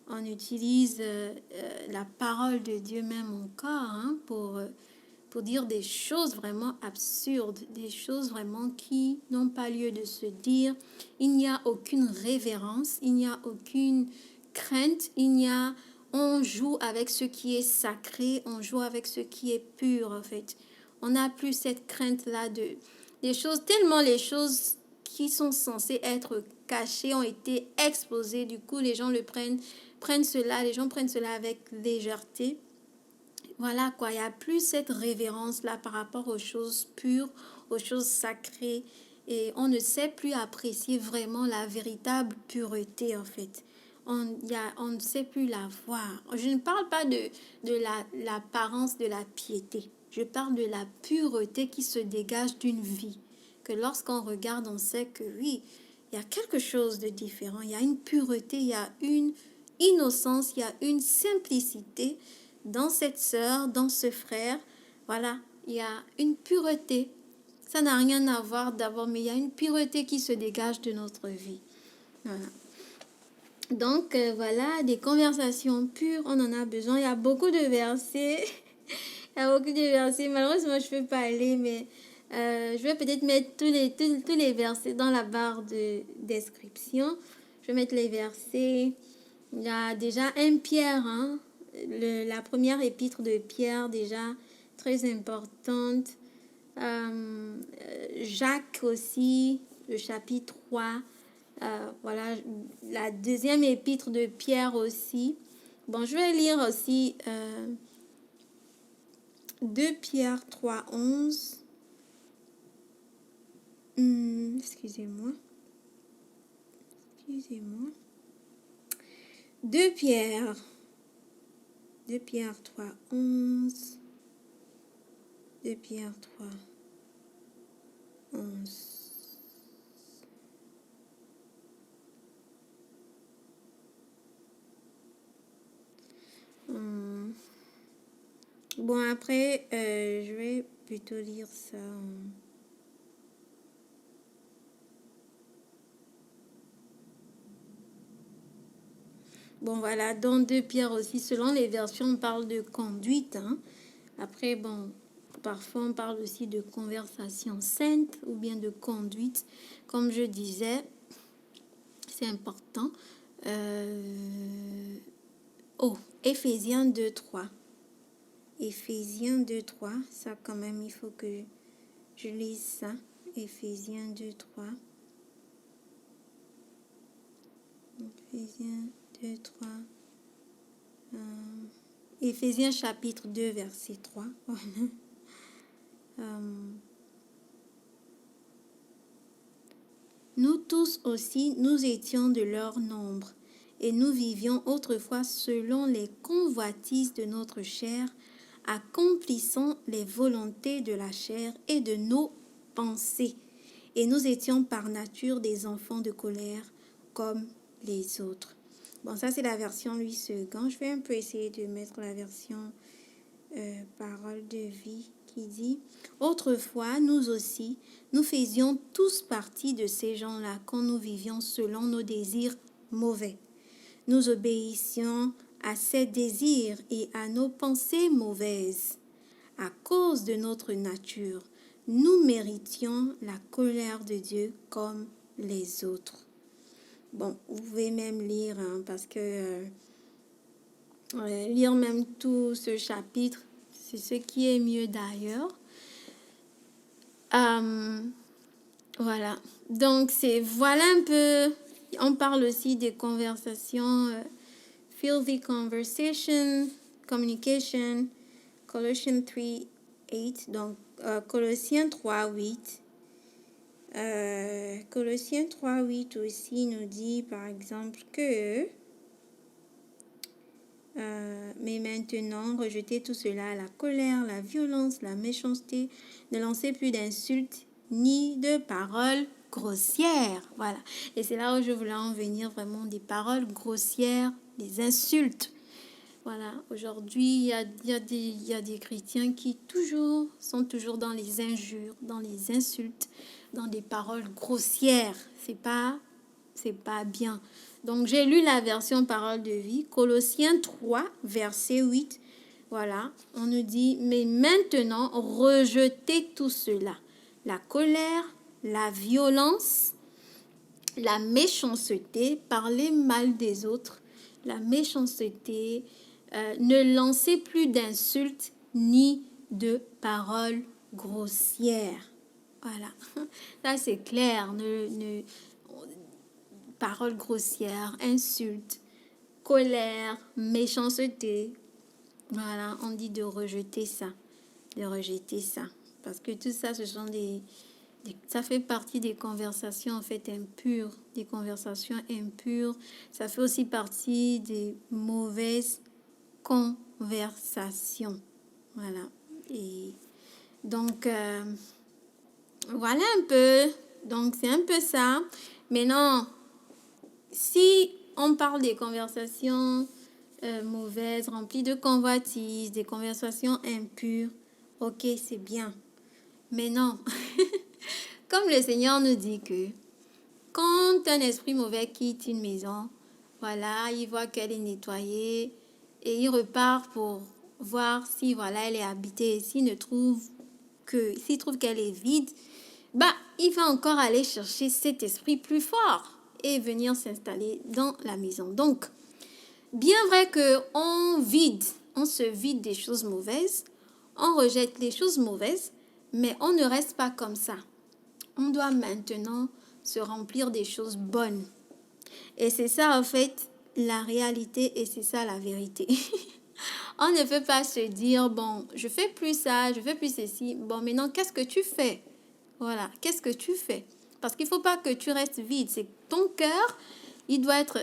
on utilise la parole de Dieu même encore pour dire des choses vraiment absurdes, des choses vraiment qui n'ont pas lieu de se dire. Il n'y a aucune révérence, il n'y a aucune crainte, on joue avec ce qui est sacré, on joue avec ce qui est pur en fait. On n'a plus cette crainte-là des choses, tellement les choses qui sont censées être cachées ont été exposées. Du coup, les gens les gens prennent cela avec légèreté. Voilà quoi, il n'y a plus cette révérence-là par rapport aux choses pures, aux choses sacrées. Et on ne sait plus apprécier vraiment la véritable pureté en fait. On ne sait plus la voir. Je ne parle pas de l'apparence de la piété. Je parle de la pureté qui se dégage d'une vie. Que lorsqu'on regarde, on sait que oui, il y a quelque chose de différent. Il y a une pureté, il y a une innocence, il y a une simplicité dans cette sœur, dans ce frère. Voilà, il y a une pureté. Ça n'a rien à voir d'abord, mais il y a une pureté qui se dégage de notre vie. Voilà. Donc, voilà, des conversations pures, on en a besoin. Il y a beaucoup de versets. Il y a beaucoup de versets. Malheureusement, je ne peux pas aller, mais je vais peut-être mettre tous les versets dans la barre de description. Je vais mettre les versets. Il y a déjà un Pierre, hein, la première épître de Pierre, déjà très importante. Jacques aussi, le chapitre 3. Voilà, la deuxième épître de Pierre aussi. Bon, je vais lire aussi 2 Pierre 3, 11. Excusez-moi. 2 Pierre 3, 11. 2 Pierre 3, 11. Bon, après, je vais plutôt lire ça. Bon, voilà, dans 2 Pierre aussi, selon les versions, on parle de conduite. Hein. Après, bon, parfois on parle aussi de conversation sainte ou bien de conduite. Comme je disais, c'est important. Éphésiens 2, 3. Éphésiens 2, 3. Ça, quand même, il faut que je lise ça. Éphésiens 2, 3. Éphésiens 2, 3. Éphésiens chapitre 2, verset 3. Nous tous aussi, nous étions de leur nombre, et nous vivions autrefois selon les convoitises de notre chair, accomplissant les volontés de la chair et de nos pensées. Et nous étions par nature des enfants de colère comme les autres. Bon, ça c'est la version Louis II. Je vais un peu essayer de mettre la version Parole de vie qui dit « Autrefois, nous aussi, nous faisions tous partie de ces gens-là quand nous vivions selon nos désirs mauvais. Nous obéissions à ces désirs et à nos pensées mauvaises. À cause de notre nature, nous méritions la colère de Dieu comme les autres. » Bon, vous pouvez même lire, hein, parce que lire même tout ce chapitre, c'est ce qui est mieux d'ailleurs. Voilà. Donc, voilà un peu, on parle aussi des conversations, filthy conversation, communication, Colossians 3, 8. Donc, Colossiens 3, 8. Colossiens 3, 8 aussi nous dit, par exemple, que mais maintenant, rejetez tout cela, la colère, la violence, la méchanceté, ne lancez plus d'insultes ni de paroles grossières. Voilà. Et c'est là où je voulais en venir, vraiment des paroles grossières, des insultes. Voilà, aujourd'hui, il y a des chrétiens qui sont toujours dans les injures, dans les insultes, dans des paroles grossières. C'est pas bien. Donc, j'ai lu la version Parole de vie, Colossiens 3, verset 8. Voilà, on nous dit, mais maintenant, rejetez tout cela. La colère, la violence, la méchanceté, parler mal des autres, la méchanceté, ne lancez plus d'insultes ni de paroles grossières. Voilà, ça c'est clair. Paroles grossières, insultes, colère, méchanceté. Voilà, on dit de rejeter ça, de rejeter ça. Parce que tout ça, ce sont ça fait partie des conversations en fait impures, des conversations impures. Ça fait aussi partie des mauvaises conversations. Voilà. Et donc, voilà un peu. Donc, c'est un peu ça. Maintenant, si on parle des conversations mauvaises, remplies de convoitises, des conversations impures, ok, c'est bien. Mais non. Comme le Seigneur nous dit que quand un esprit mauvais quitte une maison, voilà, il voit qu'elle est nettoyée et il repart pour voir si voilà, elle est habitée. S'il trouve qu'elle est vide, bah, il va encore aller chercher cet esprit plus fort et venir s'installer dans la maison. Donc, bien vrai que on se vide des choses mauvaises, on rejette les choses mauvaises, mais on ne reste pas comme ça. On doit maintenant se remplir des choses bonnes. Et c'est ça, en fait, la réalité et c'est ça la vérité. On ne peut pas se dire, bon, je fais plus ça, je fais plus ceci. Bon, maintenant, qu'est-ce que tu fais? Voilà, qu'est-ce que tu fais? Parce qu'il ne faut pas que tu restes vide. C'est ton cœur,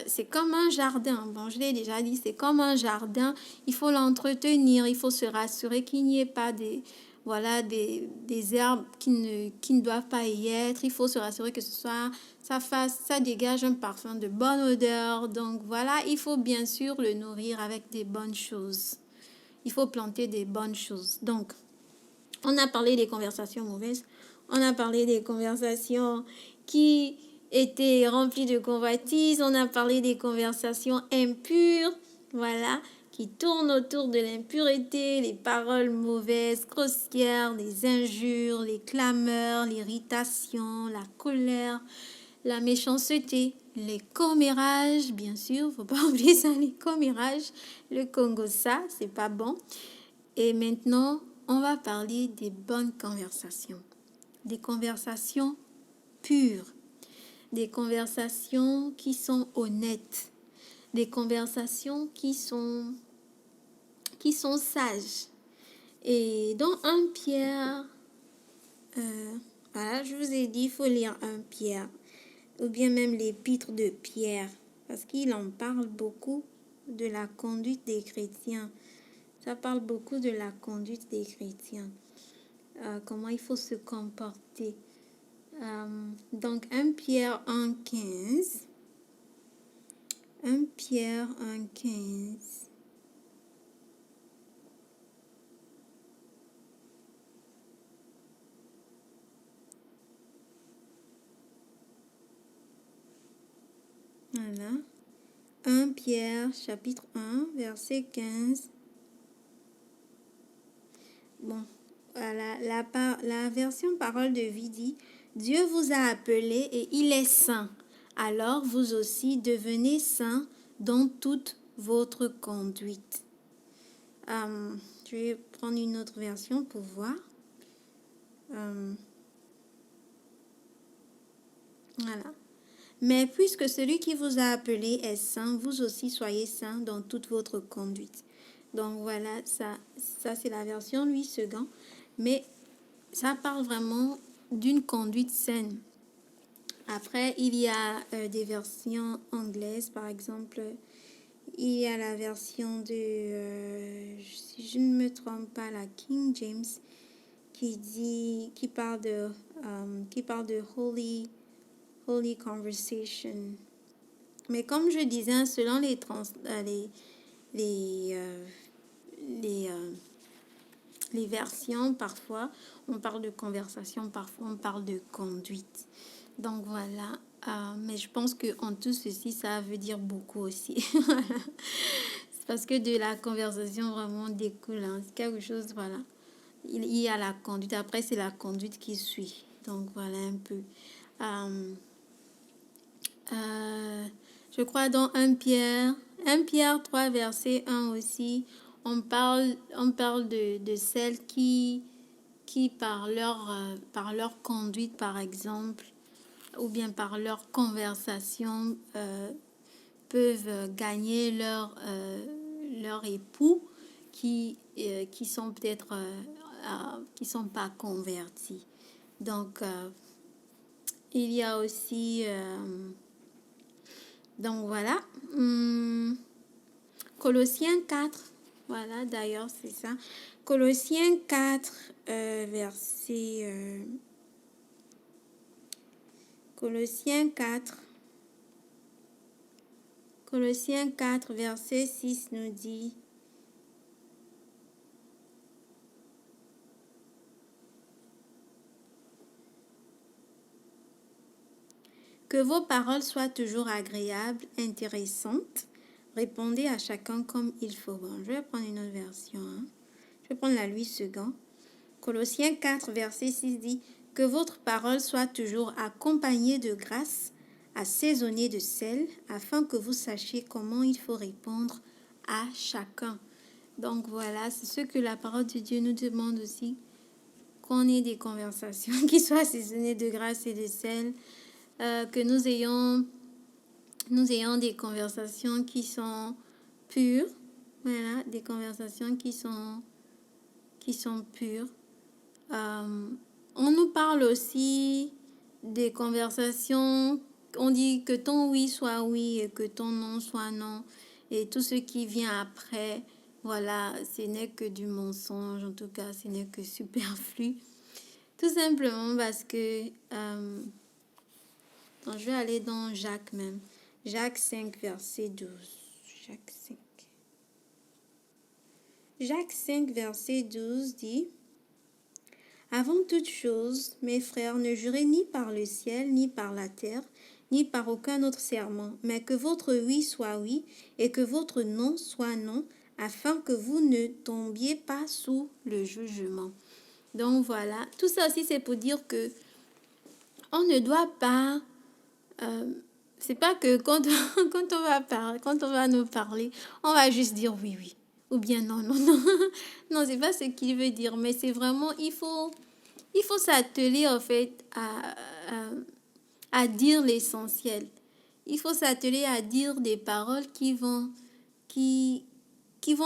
c'est comme un jardin. Bon, je l'ai déjà dit, c'est comme un jardin. Il faut l'entretenir, il faut se rassurer qu'il n'y ait pas des herbes qui ne doivent pas y être. Il faut se rassurer que ça dégage un parfum de bonne odeur. Donc voilà, il faut bien sûr le nourrir avec des bonnes choses. Il faut planter des bonnes choses. Donc, on a parlé des conversations mauvaises. On a parlé des conversations qui étaient remplies de convoitises. On a parlé des conversations impures. Voilà, qui tournent autour de l'impureté, les paroles mauvaises, grossières, les injures, les clameurs, l'irritation, la colère, la méchanceté, les commérages, bien sûr, faut pas oublier ça, les commérages, le Congo, ça, c'est pas bon. Et maintenant, on va parler des bonnes conversations, des conversations pures, des conversations qui sont honnêtes, des conversations qui sont sages. Et dans 1 Pierre, voilà, je vous ai dit, il faut lire 1 Pierre, ou bien même l'épître de Pierre, parce qu'il en parle beaucoup de la conduite des chrétiens. Ça parle beaucoup de la conduite des chrétiens, comment il faut se comporter. Donc 1 Pierre 1,15. 1 Pierre 1,15. Voilà. 1 Pierre chapitre 1, verset 15. Bon, voilà, la version Parole de vie dit, Dieu vous a appelé et il est saint. Alors vous aussi devenez saints dans toute votre conduite. Je vais prendre une autre version pour voir. Voilà. Mais puisque celui qui vous a appelé est saint, vous aussi soyez saints dans toute votre conduite. Donc voilà, ça c'est la version Louis II. Mais ça parle vraiment d'une conduite saine. Après, il y a des versions anglaises, par exemple. Il y a la version de, si je ne me trompe pas, la King James, qui parle de holy conversation. Mais comme je disais, selon les, les, euh, les versions, parfois on parle de conversation, parfois on parle de conduite. Donc voilà, mais je pense que en tout ceci, ça veut dire beaucoup aussi. C'est parce que de la conversation vraiment découle, hein. C'est quelque chose, voilà. Il y a la conduite, après c'est la conduite qui suit. Donc voilà un peu. Euh, euh, je crois dans 1 Pierre 3, verset 1 aussi, on parle de celles qui par leur conduite, par exemple, ou bien par leur conversation, peuvent gagner leur époux qui sont peut-être qui sont pas convertis. Donc, il y a aussi... donc, voilà. Colossiens 4. Voilà, d'ailleurs, c'est ça. Colossiens 4, verset... Colossiens 4. Colossiens 4, verset 6 nous dit... Que vos paroles soient toujours agréables, intéressantes. Répondez à chacun comme il faut. Bon, je vais prendre une autre version. Hein. Je vais prendre la Louis II. Colossiens 4, verset 6 dit « Que votre parole soit toujours accompagnée de grâce, assaisonnée de sel, afin que vous sachiez comment il faut répondre à chacun. » Donc voilà, c'est ce que la parole de Dieu nous demande aussi, qu'on ait des conversations qui soient assaisonnées de grâce et de sel, que nous ayons des conversations qui sont pures, voilà, des conversations qui sont pures. On nous parle aussi des conversations, on dit que ton oui soit oui et que ton non soit non, et tout ce qui vient après, voilà, ce n'est que du mensonge, en tout cas, ce n'est que superflu. Tout simplement parce que... je vais aller dans Jacques même. Jacques 5, verset 12. Jacques 5. Jacques 5, verset 12 dit « Avant toute chose, mes frères, ne jurez ni par le ciel, ni par la terre, ni par aucun autre serment, mais que votre oui soit oui et que votre non soit non, afin que vous ne tombiez pas sous le jugement. » Donc voilà, tout ça aussi c'est pour dire que on ne doit pas... c'est pas que quand on va nous parler, on va juste dire oui, oui. Ou bien non, non, non. Non, c'est pas ce qu'il veut dire. Mais c'est vraiment, il faut s'atteler en fait à dire l'essentiel. Il faut s'atteler à dire des paroles qui vont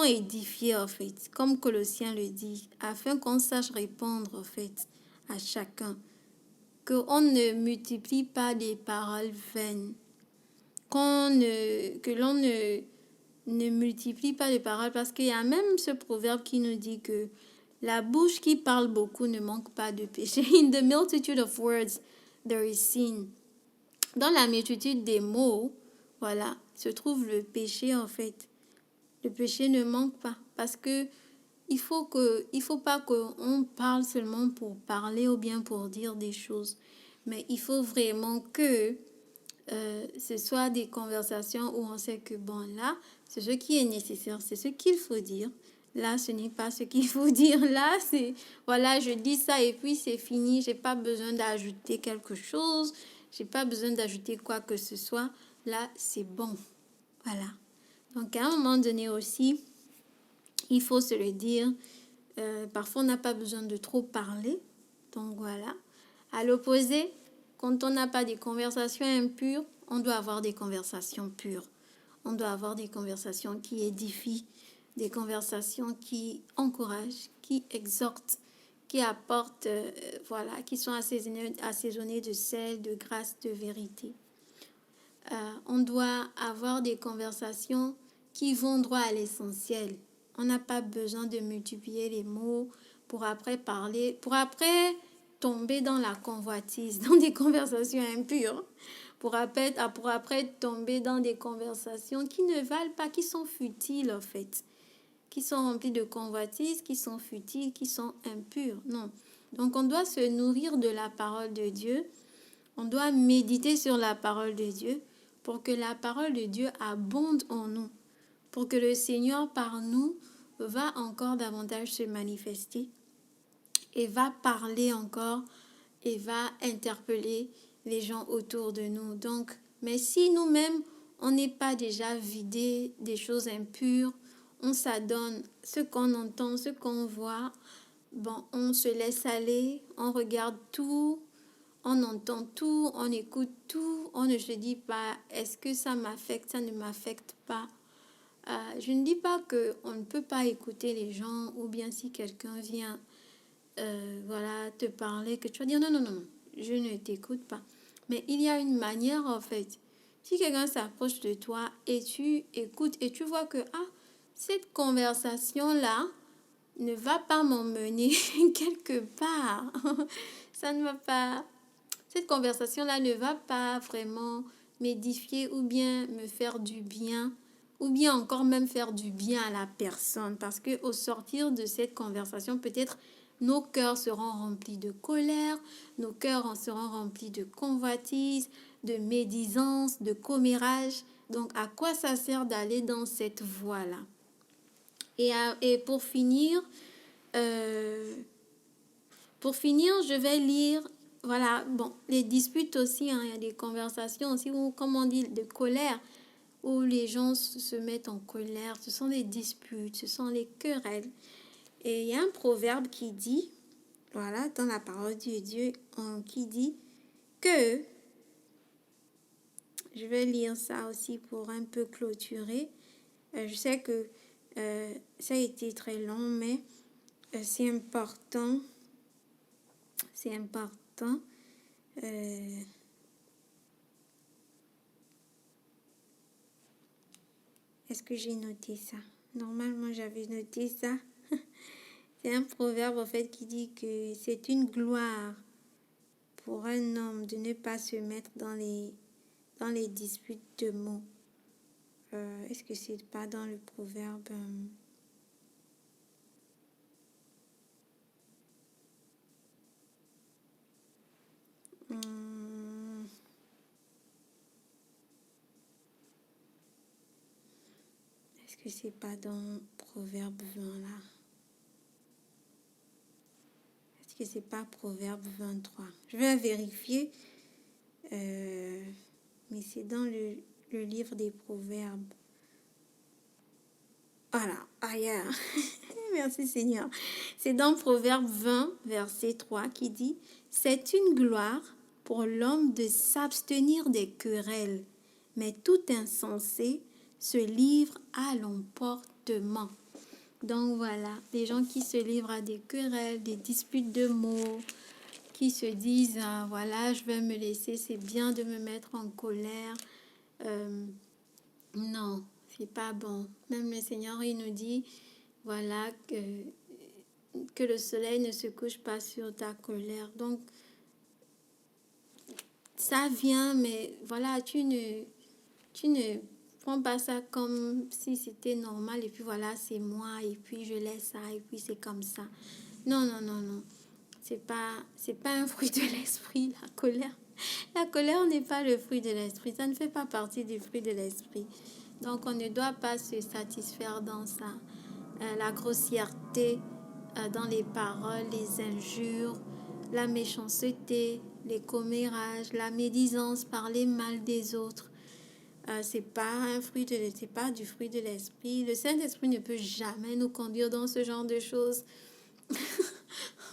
édifier en fait. Comme Colossiens le dit, afin qu'on sache répondre en fait à chacun. Qu'on ne multiplie pas des paroles vaines. Que l'on ne multiplie pas les paroles, parce qu'il y a même ce proverbe qui nous dit que la bouche qui parle beaucoup ne manque pas de péché. In the multitude of words, there is sin. Dans la multitude des mots, voilà, se trouve le péché en fait. Le péché ne manque pas, parce que il faut pas qu'on parle seulement pour parler ou bien pour dire des choses, mais il faut vraiment que ce soit des conversations où on sait que bon là, c'est ce qui est nécessaire, c'est ce qu'il faut dire. Là, ce n'est pas ce qu'il faut dire. Là, c'est voilà, je dis ça et puis c'est fini. J'ai pas besoin d'ajouter quelque chose. J'ai pas besoin d'ajouter quoi que ce soit. Là, c'est bon. Voilà. Donc, à un moment donné aussi, il faut se le dire. Parfois, on n'a pas besoin de trop parler. Donc, voilà. À l'opposé, quand on n'a pas des conversations impures, on doit avoir des conversations pures. On doit avoir des conversations qui édifient, des conversations qui encouragent, qui exhortent, qui apportent, voilà, qui sont assaisonnées de sel, de grâce, de vérité. On doit avoir des conversations qui vont droit à l'essentiel. On n'a pas besoin de multiplier les mots pour après parler, pour après tomber dans la convoitise, dans des conversations impures. pour après tomber dans des conversations qui ne valent pas, qui sont futiles en fait, qui sont remplies de convoitises, qui sont futiles, qui sont impures. Non. Donc on doit se nourrir de la parole de Dieu, on doit méditer sur la parole de Dieu pour que la parole de Dieu abonde en nous, pour que le Seigneur par nous va encore davantage se manifester et va parler encore et va interpeller les gens autour de nous. Donc, mais si nous-mêmes, on n'est pas déjà vidé des choses impures, on s'adonne ce qu'on entend, ce qu'on voit, bon, on se laisse aller, on regarde tout, on entend tout, on écoute tout, on ne se dit pas, est-ce que ça m'affecte, ça ne m'affecte pas. Je ne dis pas qu'on ne peut pas écouter les gens, ou bien si quelqu'un vient voilà, te parler, que tu vas dire non, non, non, non, je ne t'écoute pas. Mais il y a une manière en fait. Si quelqu'un s'approche de toi et tu écoutes et tu vois que cette conversation-là ne va pas m'emmener quelque part. Ça ne va pas. Cette conversation-là ne va pas vraiment m'édifier ou bien me faire du bien ou bien encore même faire du bien à la personne. Parce qu'au sortir de cette conversation, peut-être nos cœurs seront remplis de colère, nos cœurs seront remplis de convoitise, de médisance, de commérage. Donc, à quoi ça sert d'aller dans cette voie-là? Et pour finir, je vais lire, voilà, bon, les disputes aussi, hein, il y a des conversations aussi, où, comme on dit, de colère, où les gens se mettent en colère. Ce sont des disputes, ce sont les querelles. Et il y a un proverbe qui dit, voilà, dans la parole de Dieu, qui dit que, je vais lire ça aussi pour un peu clôturer. Je sais que ça a été très long, mais c'est important. C'est important. Est-ce que j'ai noté ça? Normalement, j'avais noté ça. C'est un proverbe, en fait, qui dit que c'est une gloire pour un homme de ne pas se mettre dans les disputes de mots. Est-ce que c'est pas dans le proverbe Est-ce que c'est pas dans Proverbe 20 là? Est-ce que c'est pas Proverbe 23? Je vais vérifier. Mais c'est dans le livre des Proverbes. Voilà, ailleurs. Merci Seigneur. C'est dans Proverbe 20, verset 3 qui dit « C'est une gloire pour l'homme de s'abstenir des querelles, mais tout insensé se livre à l'emportement. » Donc voilà, des gens qui se livrent à des querelles, des disputes de mots, qui se disent voilà, je vais me laisser, c'est bien de me mettre en colère. Non, c'est pas bon. Même le Seigneur, il nous dit voilà que le soleil ne se couche pas sur ta colère. Donc ça vient, mais voilà, tu ne prends pas ça comme si c'était normal et puis voilà, c'est moi et puis je laisse ça et puis c'est comme ça. Non, non, non, non. C'est pas un fruit de l'esprit, la colère. La colère n'est pas le fruit de l'esprit. Ça ne fait pas partie du fruit de l'esprit. Donc, on ne doit pas se satisfaire dans ça. La grossièreté dans les paroles, les injures, la méchanceté, les commérages, la médisance, parler mal des autres. C'est pas du fruit de l'esprit. Le Saint-Esprit ne peut jamais nous conduire dans ce genre de choses.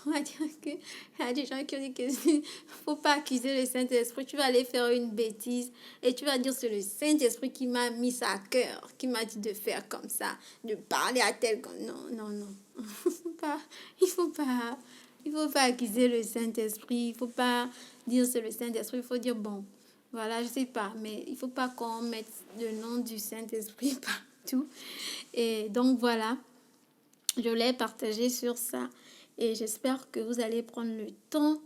On va dire qu'il y a des gens qui disent qu'il ne faut pas accuser le Saint-Esprit. Tu vas aller faire une bêtise et tu vas dire c'est le Saint-Esprit qui m'a mis ça à cœur, qui m'a dit de faire comme ça, de parler à tel... Non, non, non. Il faut pas accuser le Saint-Esprit. Il faut pas dire c'est le Saint-Esprit. Il faut dire bon, voilà, je sais pas, mais il faut pas qu'on mette le nom du Saint-Esprit partout. Et donc voilà, je l'ai partagé sur ça. Et j'espère que vous allez prendre le temps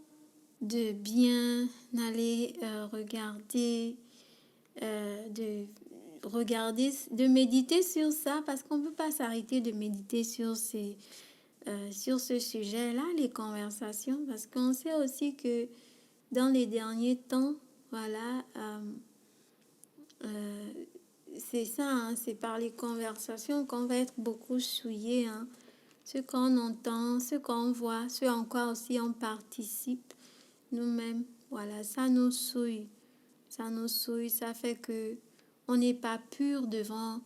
de bien aller de regarder, de méditer sur ça, parce qu'on ne peut pas s'arrêter de méditer sur ce sujet-là, les conversations, parce qu'on sait aussi que dans les derniers temps, voilà, c'est ça, hein, c'est par les conversations qu'on va être beaucoup souillé, hein. Ce qu'on entend, ce qu'on voit, ce en quoi aussi on participe nous-mêmes, voilà, ça nous souille. Ça nous souille, ça fait que on n'est pas pur devant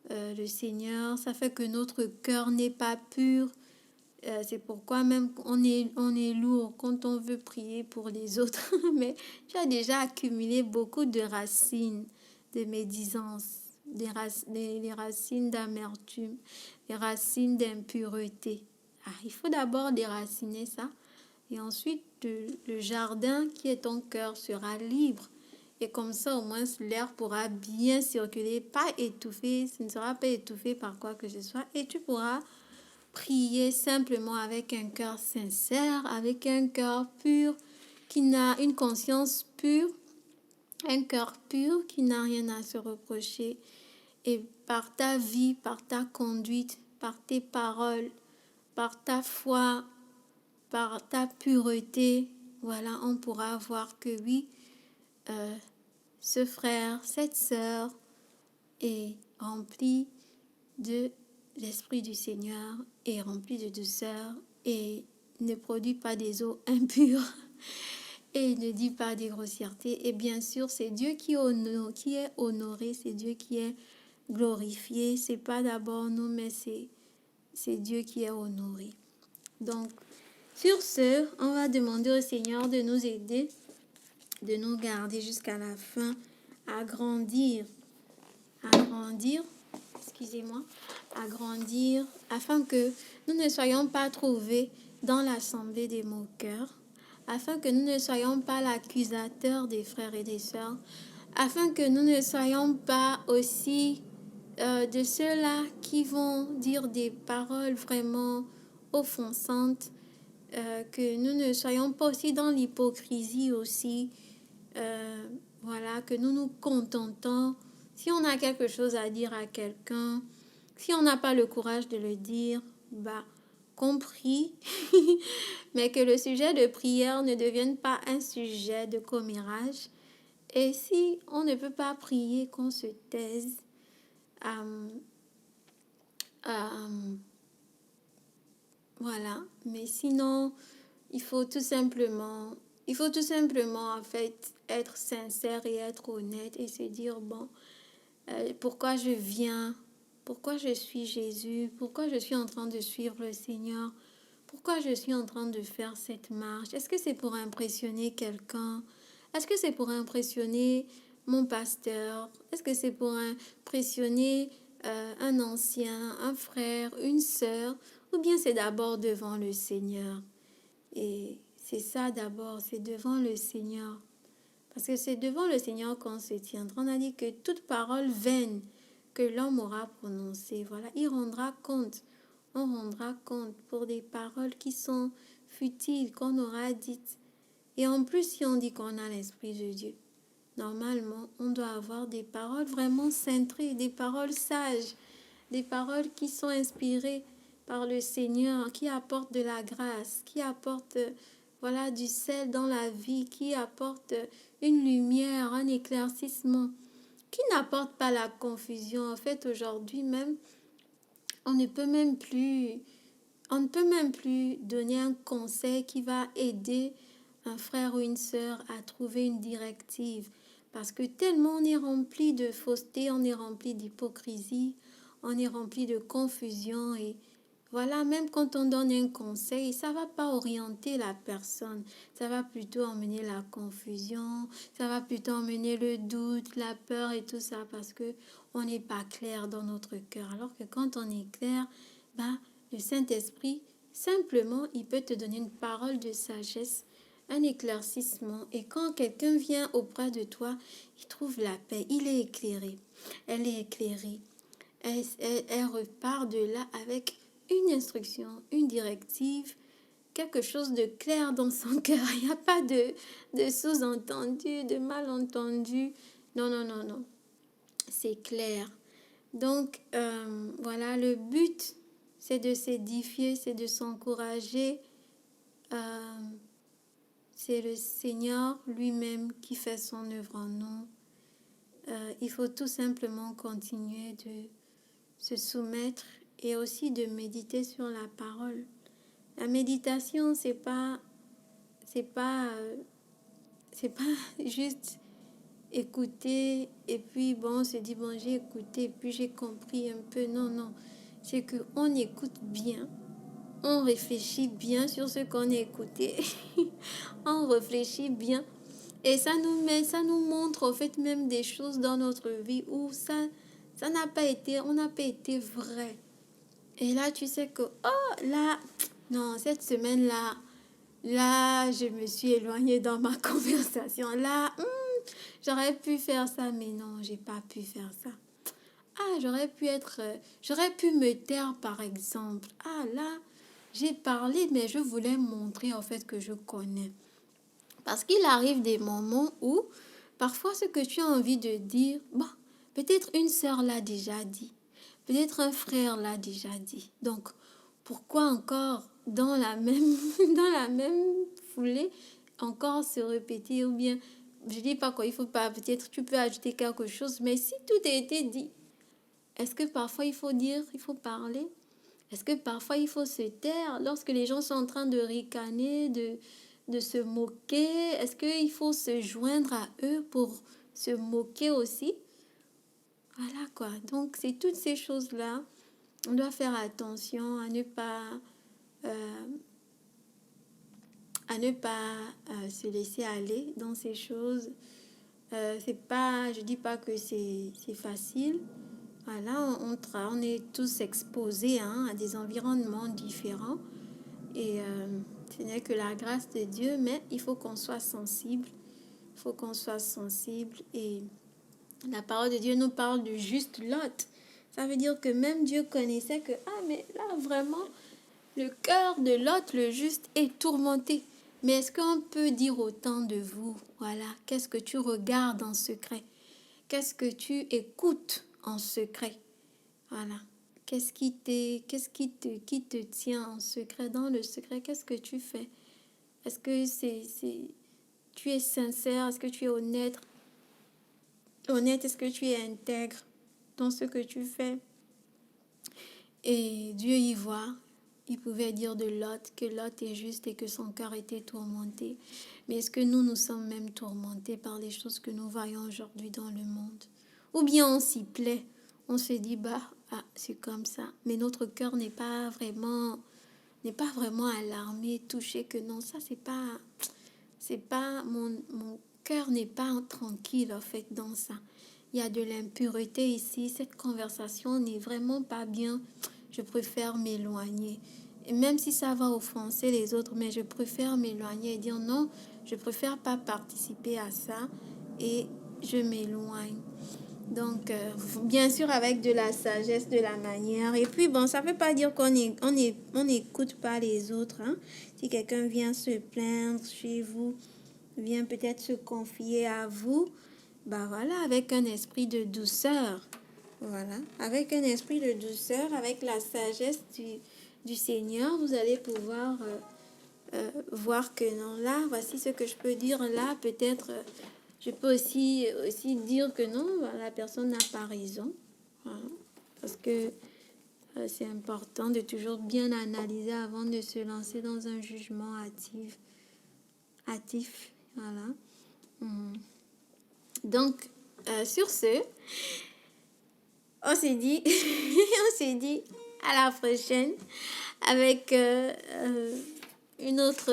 le Seigneur, ça fait que notre cœur n'est pas pur. C'est pourquoi même on est lourd quand on veut prier pour les autres. Mais tu as déjà accumulé beaucoup de racines de médisance, des racines d'amertume, des racines d'impureté. Ah, il faut d'abord déraciner ça. Et ensuite, le jardin qui est ton cœur sera libre. Et comme ça, au moins, l'air pourra bien circuler, pas étouffé, ce ne sera pas étouffé par quoi que ce soit. Et tu pourras prier simplement avec un cœur sincère, avec un cœur pur, qui n'a une conscience pure, un cœur pur qui n'a rien à se reprocher. Et par ta vie, par ta conduite, par tes paroles, par ta foi, par ta pureté, voilà, on pourra voir que oui, ce frère, cette sœur est rempli de l'Esprit du Seigneur, est rempli de douceur et ne produit pas des eaux impures et ne dit pas des grossièretés. Et bien sûr, c'est Dieu qui est honoré, c'est Dieu qui est glorifié. C'est pas d'abord nous, mais c'est Dieu qui est honoré. Donc, sur ce, on va demander au Seigneur de nous aider, de nous garder jusqu'à la fin, à grandir, excusez-moi, à grandir, afin que nous ne soyons pas trouvés dans l'assemblée des moqueurs, afin que nous ne soyons pas l'accusateur des frères et des sœurs, afin que nous ne soyons pas aussi de ceux-là qui vont dire des paroles vraiment offensantes, que nous ne soyons pas aussi dans l'hypocrisie aussi, voilà, que nous nous contentons. Si on a quelque chose à dire à quelqu'un, si on n'a pas le courage de le dire, bah, qu'on prie, mais que le sujet de prière ne devienne pas un sujet de commérage. Et si on ne peut pas prier, qu'on se taise. Voilà, mais sinon, il faut tout simplement, en fait être sincère et être honnête et se dire, bon, pourquoi je viens, pourquoi je suis Jésus, pourquoi je suis en train de suivre le Seigneur, pourquoi je suis en train de faire cette marche. Est-ce que c'est pour impressionner quelqu'un? Est-ce que c'est pour impressionner mon pasteur? Est-ce que c'est pour impressionner un ancien, un frère, une sœur? Ou bien c'est d'abord devant le Seigneur? Et c'est ça d'abord, c'est devant le Seigneur. Parce que c'est devant le Seigneur qu'on se tiendra. On a dit que toute parole vaine que l'homme aura prononcée, voilà, il rendra compte. On rendra compte pour des paroles qui sont futiles, qu'on aura dites. Et en plus, si on dit qu'on a l'Esprit de Dieu, normalement, on doit avoir des paroles vraiment cintrées, des paroles sages, des paroles qui sont inspirées par le Seigneur, qui apportent de la grâce, qui apportent voilà, du sel dans la vie, qui apportent une lumière, un éclaircissement, qui n'apporte pas la confusion. En fait, aujourd'hui même, on ne peut même plus donner un conseil qui va aider un frère ou une sœur à trouver une directive. Parce que tellement on est rempli de fausseté, on est rempli d'hypocrisie, on est rempli de confusion. Et voilà, même quand on donne un conseil, ça ne va pas orienter la personne. Ça va plutôt emmener la confusion, ça va plutôt emmener le doute, la peur et tout ça. Parce qu'on n'est pas clair dans notre cœur. Alors que quand on est clair, bah, le Saint-Esprit, simplement, il peut te donner une parole de sagesse, un éclaircissement. Et quand quelqu'un vient auprès de toi, il trouve la paix, il est éclairé. Elle est éclairée. Elle repart de là avec une instruction, une directive quelque chose de clair dans son cœur. Il n'y a pas de sous-entendu, de malentendu. Non, non, non, non. C'est clair. Donc, voilà, le but, c'est de s'édifier, c'est de s'encourager. C'est le Seigneur lui-même qui fait son œuvre en nous. Il faut tout simplement continuer de se soumettre et aussi de méditer sur la parole. La méditation, c'est pas juste écouter et puis bon, on se dit bon, j'ai écouté et puis j'ai compris un peu. Non, non, c'est que on écoute bien, on réfléchit bien sur ce qu'on a écouté, on réfléchit bien et ça nous montre en fait même des choses dans notre vie où ça n'a pas été, on n'a pas été vrai. Et là, tu sais que, oh, là, non, cette semaine-là, là, je me suis éloignée dans ma conversation. Là, j'aurais pu faire ça, mais non, j'ai pas pu faire ça. Ah, j'aurais pu me taire, par exemple. Ah, là, j'ai parlé, mais je voulais montrer, en fait, que je connais. Parce qu'il arrive des moments où, parfois, ce que tu as envie de dire, bon, peut-être une sœur l'a déjà dit. Peut-être un frère l'a déjà dit. Donc, pourquoi encore dans la même, dans la même foulée, encore se répéter ou bien, je dis pas quoi, il faut pas, peut-être tu peux ajouter quelque chose, mais si tout a été dit, est-ce que parfois il faut dire, il faut parler? Est-ce que parfois il faut se taire lorsque les gens sont en train de ricaner, de se moquer? Est-ce qu'il faut se joindre à eux pour se moquer aussi? Voilà quoi. Donc, c'est toutes ces choses-là. On doit faire attention euh, à ne pas se laisser aller dans ces choses. C'est pas, je dis pas que c'est facile. Voilà, on est tous exposés à des environnements différents. Et ce n'est que la grâce de Dieu, mais il faut qu'on soit sensible. Il faut qu'on soit sensible. Et la parole de Dieu nous parle du juste Lot. Ça veut dire que même Dieu connaissait que, ah, mais là, vraiment, le cœur de Lot, le juste, est tourmenté. Mais est-ce qu'on peut dire autant de vous? Voilà, qu'est-ce que tu regardes en secret? Qu'est-ce que tu écoutes en secret? Voilà. Qui te tient en secret, dans le secret? Qu'est-ce que tu fais? Est-ce que tu es sincère? Est-ce que tu es honnête? Est-ce que tu es intègre dans ce que tu fais? Et Dieu y voit. Il pouvait dire de Lot que Lot est juste et que son cœur était tourmenté. Mais est-ce que nous sommes même tourmentés par les choses que nous voyons aujourd'hui dans le monde? Ou bien on s'y plaît, on se dit, bah, ah, c'est comme ça. Mais notre cœur n'est pas vraiment alarmé, touché, que non, ça c'est pas, mon cœur n'est pas tranquille en fait dans ça. Il y a de l'impureté ici, cette conversation n'est vraiment pas bien, je préfère m'éloigner. Et même si ça va offenser les autres, mais je préfère m'éloigner et dire non, je préfère pas participer à ça et je m'éloigne. Donc, bien sûr, avec de la sagesse, de la manière. Et puis, bon, ça ne veut pas dire qu'on n'écoute pas les autres. Hein. Si quelqu'un vient se plaindre chez vous, vient peut-être se confier à vous, bah voilà, avec un esprit de douceur. Voilà, avec un esprit de douceur, avec la sagesse du Seigneur, vous allez pouvoir voir que non, là, voici ce que je peux dire. Là, peut-être... je peux aussi dire que non, la personne n'a pas raison. Voilà. Parce que c'est important de toujours bien analyser avant de se lancer dans un jugement hâtif. Voilà. Donc, sur ce, on s'est dit, on s'est dit à la prochaine avec une autre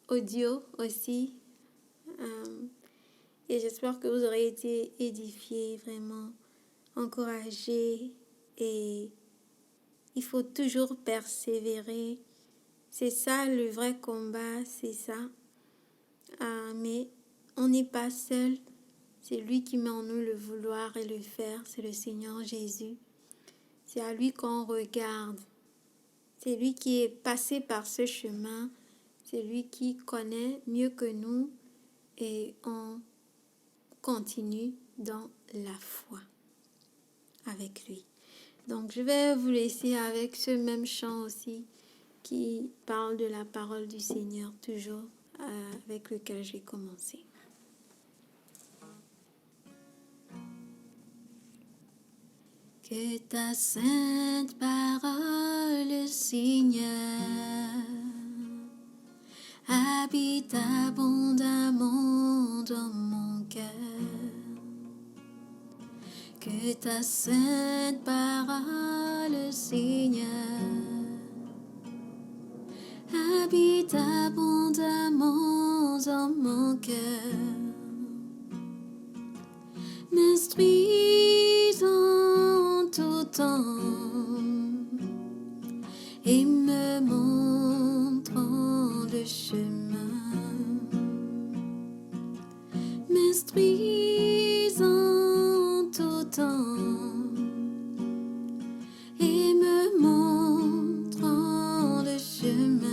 audio aussi. Et j'espère que vous aurez été édifiés, vraiment encouragés. Et il faut toujours persévérer. C'est ça le vrai combat, c'est ça. Mais on n'est pas seul. C'est lui qui met en nous le vouloir et le faire. C'est le Seigneur Jésus. C'est à lui qu'on regarde. C'est lui qui est passé par ce chemin. C'est lui qui connaît mieux que nous et on continue dans la foi avec lui. Donc, je vais vous laisser avec ce même chant aussi qui parle de la parole du Seigneur, toujours avec lequel j'ai commencé. Que ta sainte parole, Seigneur, habite abondamment dans mon cœur. Que ta sainte parole, Seigneur, habite abondamment dans mon cœur. M'instruis en tout temps et me montrant le chemin. M'instruis en tout temps et me montrant le chemin.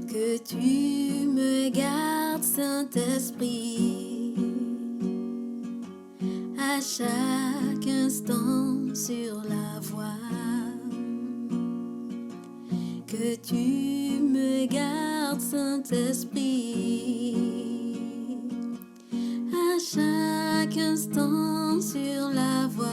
Que tu me gardes, Saint-Esprit, à chaque instant sur la voie. Que tu me gardes, Saint-Esprit, à chaque instant sur la voie.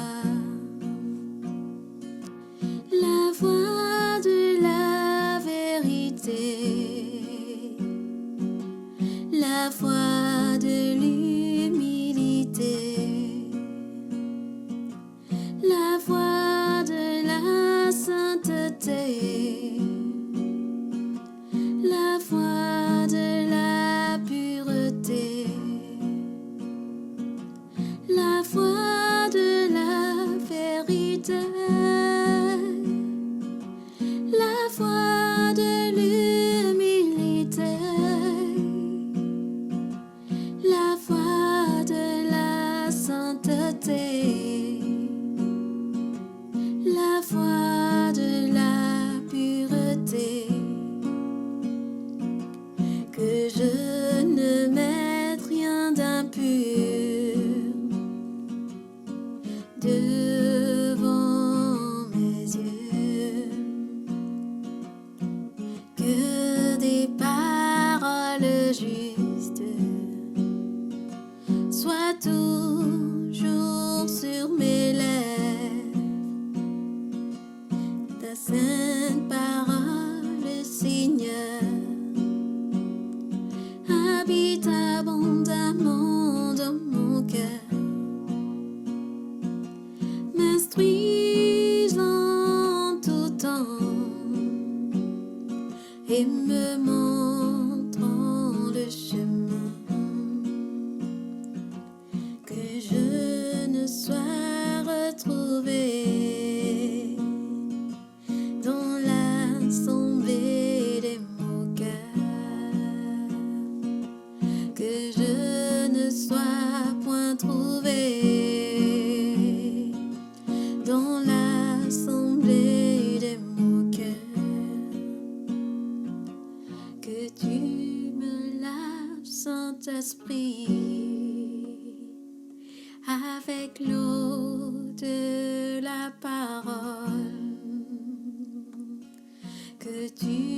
La voie de la vérité, la voie de l'humilité, la voie de la sainteté, la voie de la pureté, la voie de la vérité, la voie de l'humilité, la voie de la sainteté, la voie de la pureté. Que je ne mette rien d'impur devant mes yeux. Que des paroles justes soient toujours sur mes lèvres. Ta sainte parole, Seigneur, habite abondamment dans mon cœur. M'instruis en tout temps et me montrant le chemin. Que je ne sois retrouvée dans l'assemblée des moqueurs. Que je ne sois point trouvée dans l'assemblée des moqueurs. Que tu me laves, Saint-Esprit, avec l'eau de la parole. Que tu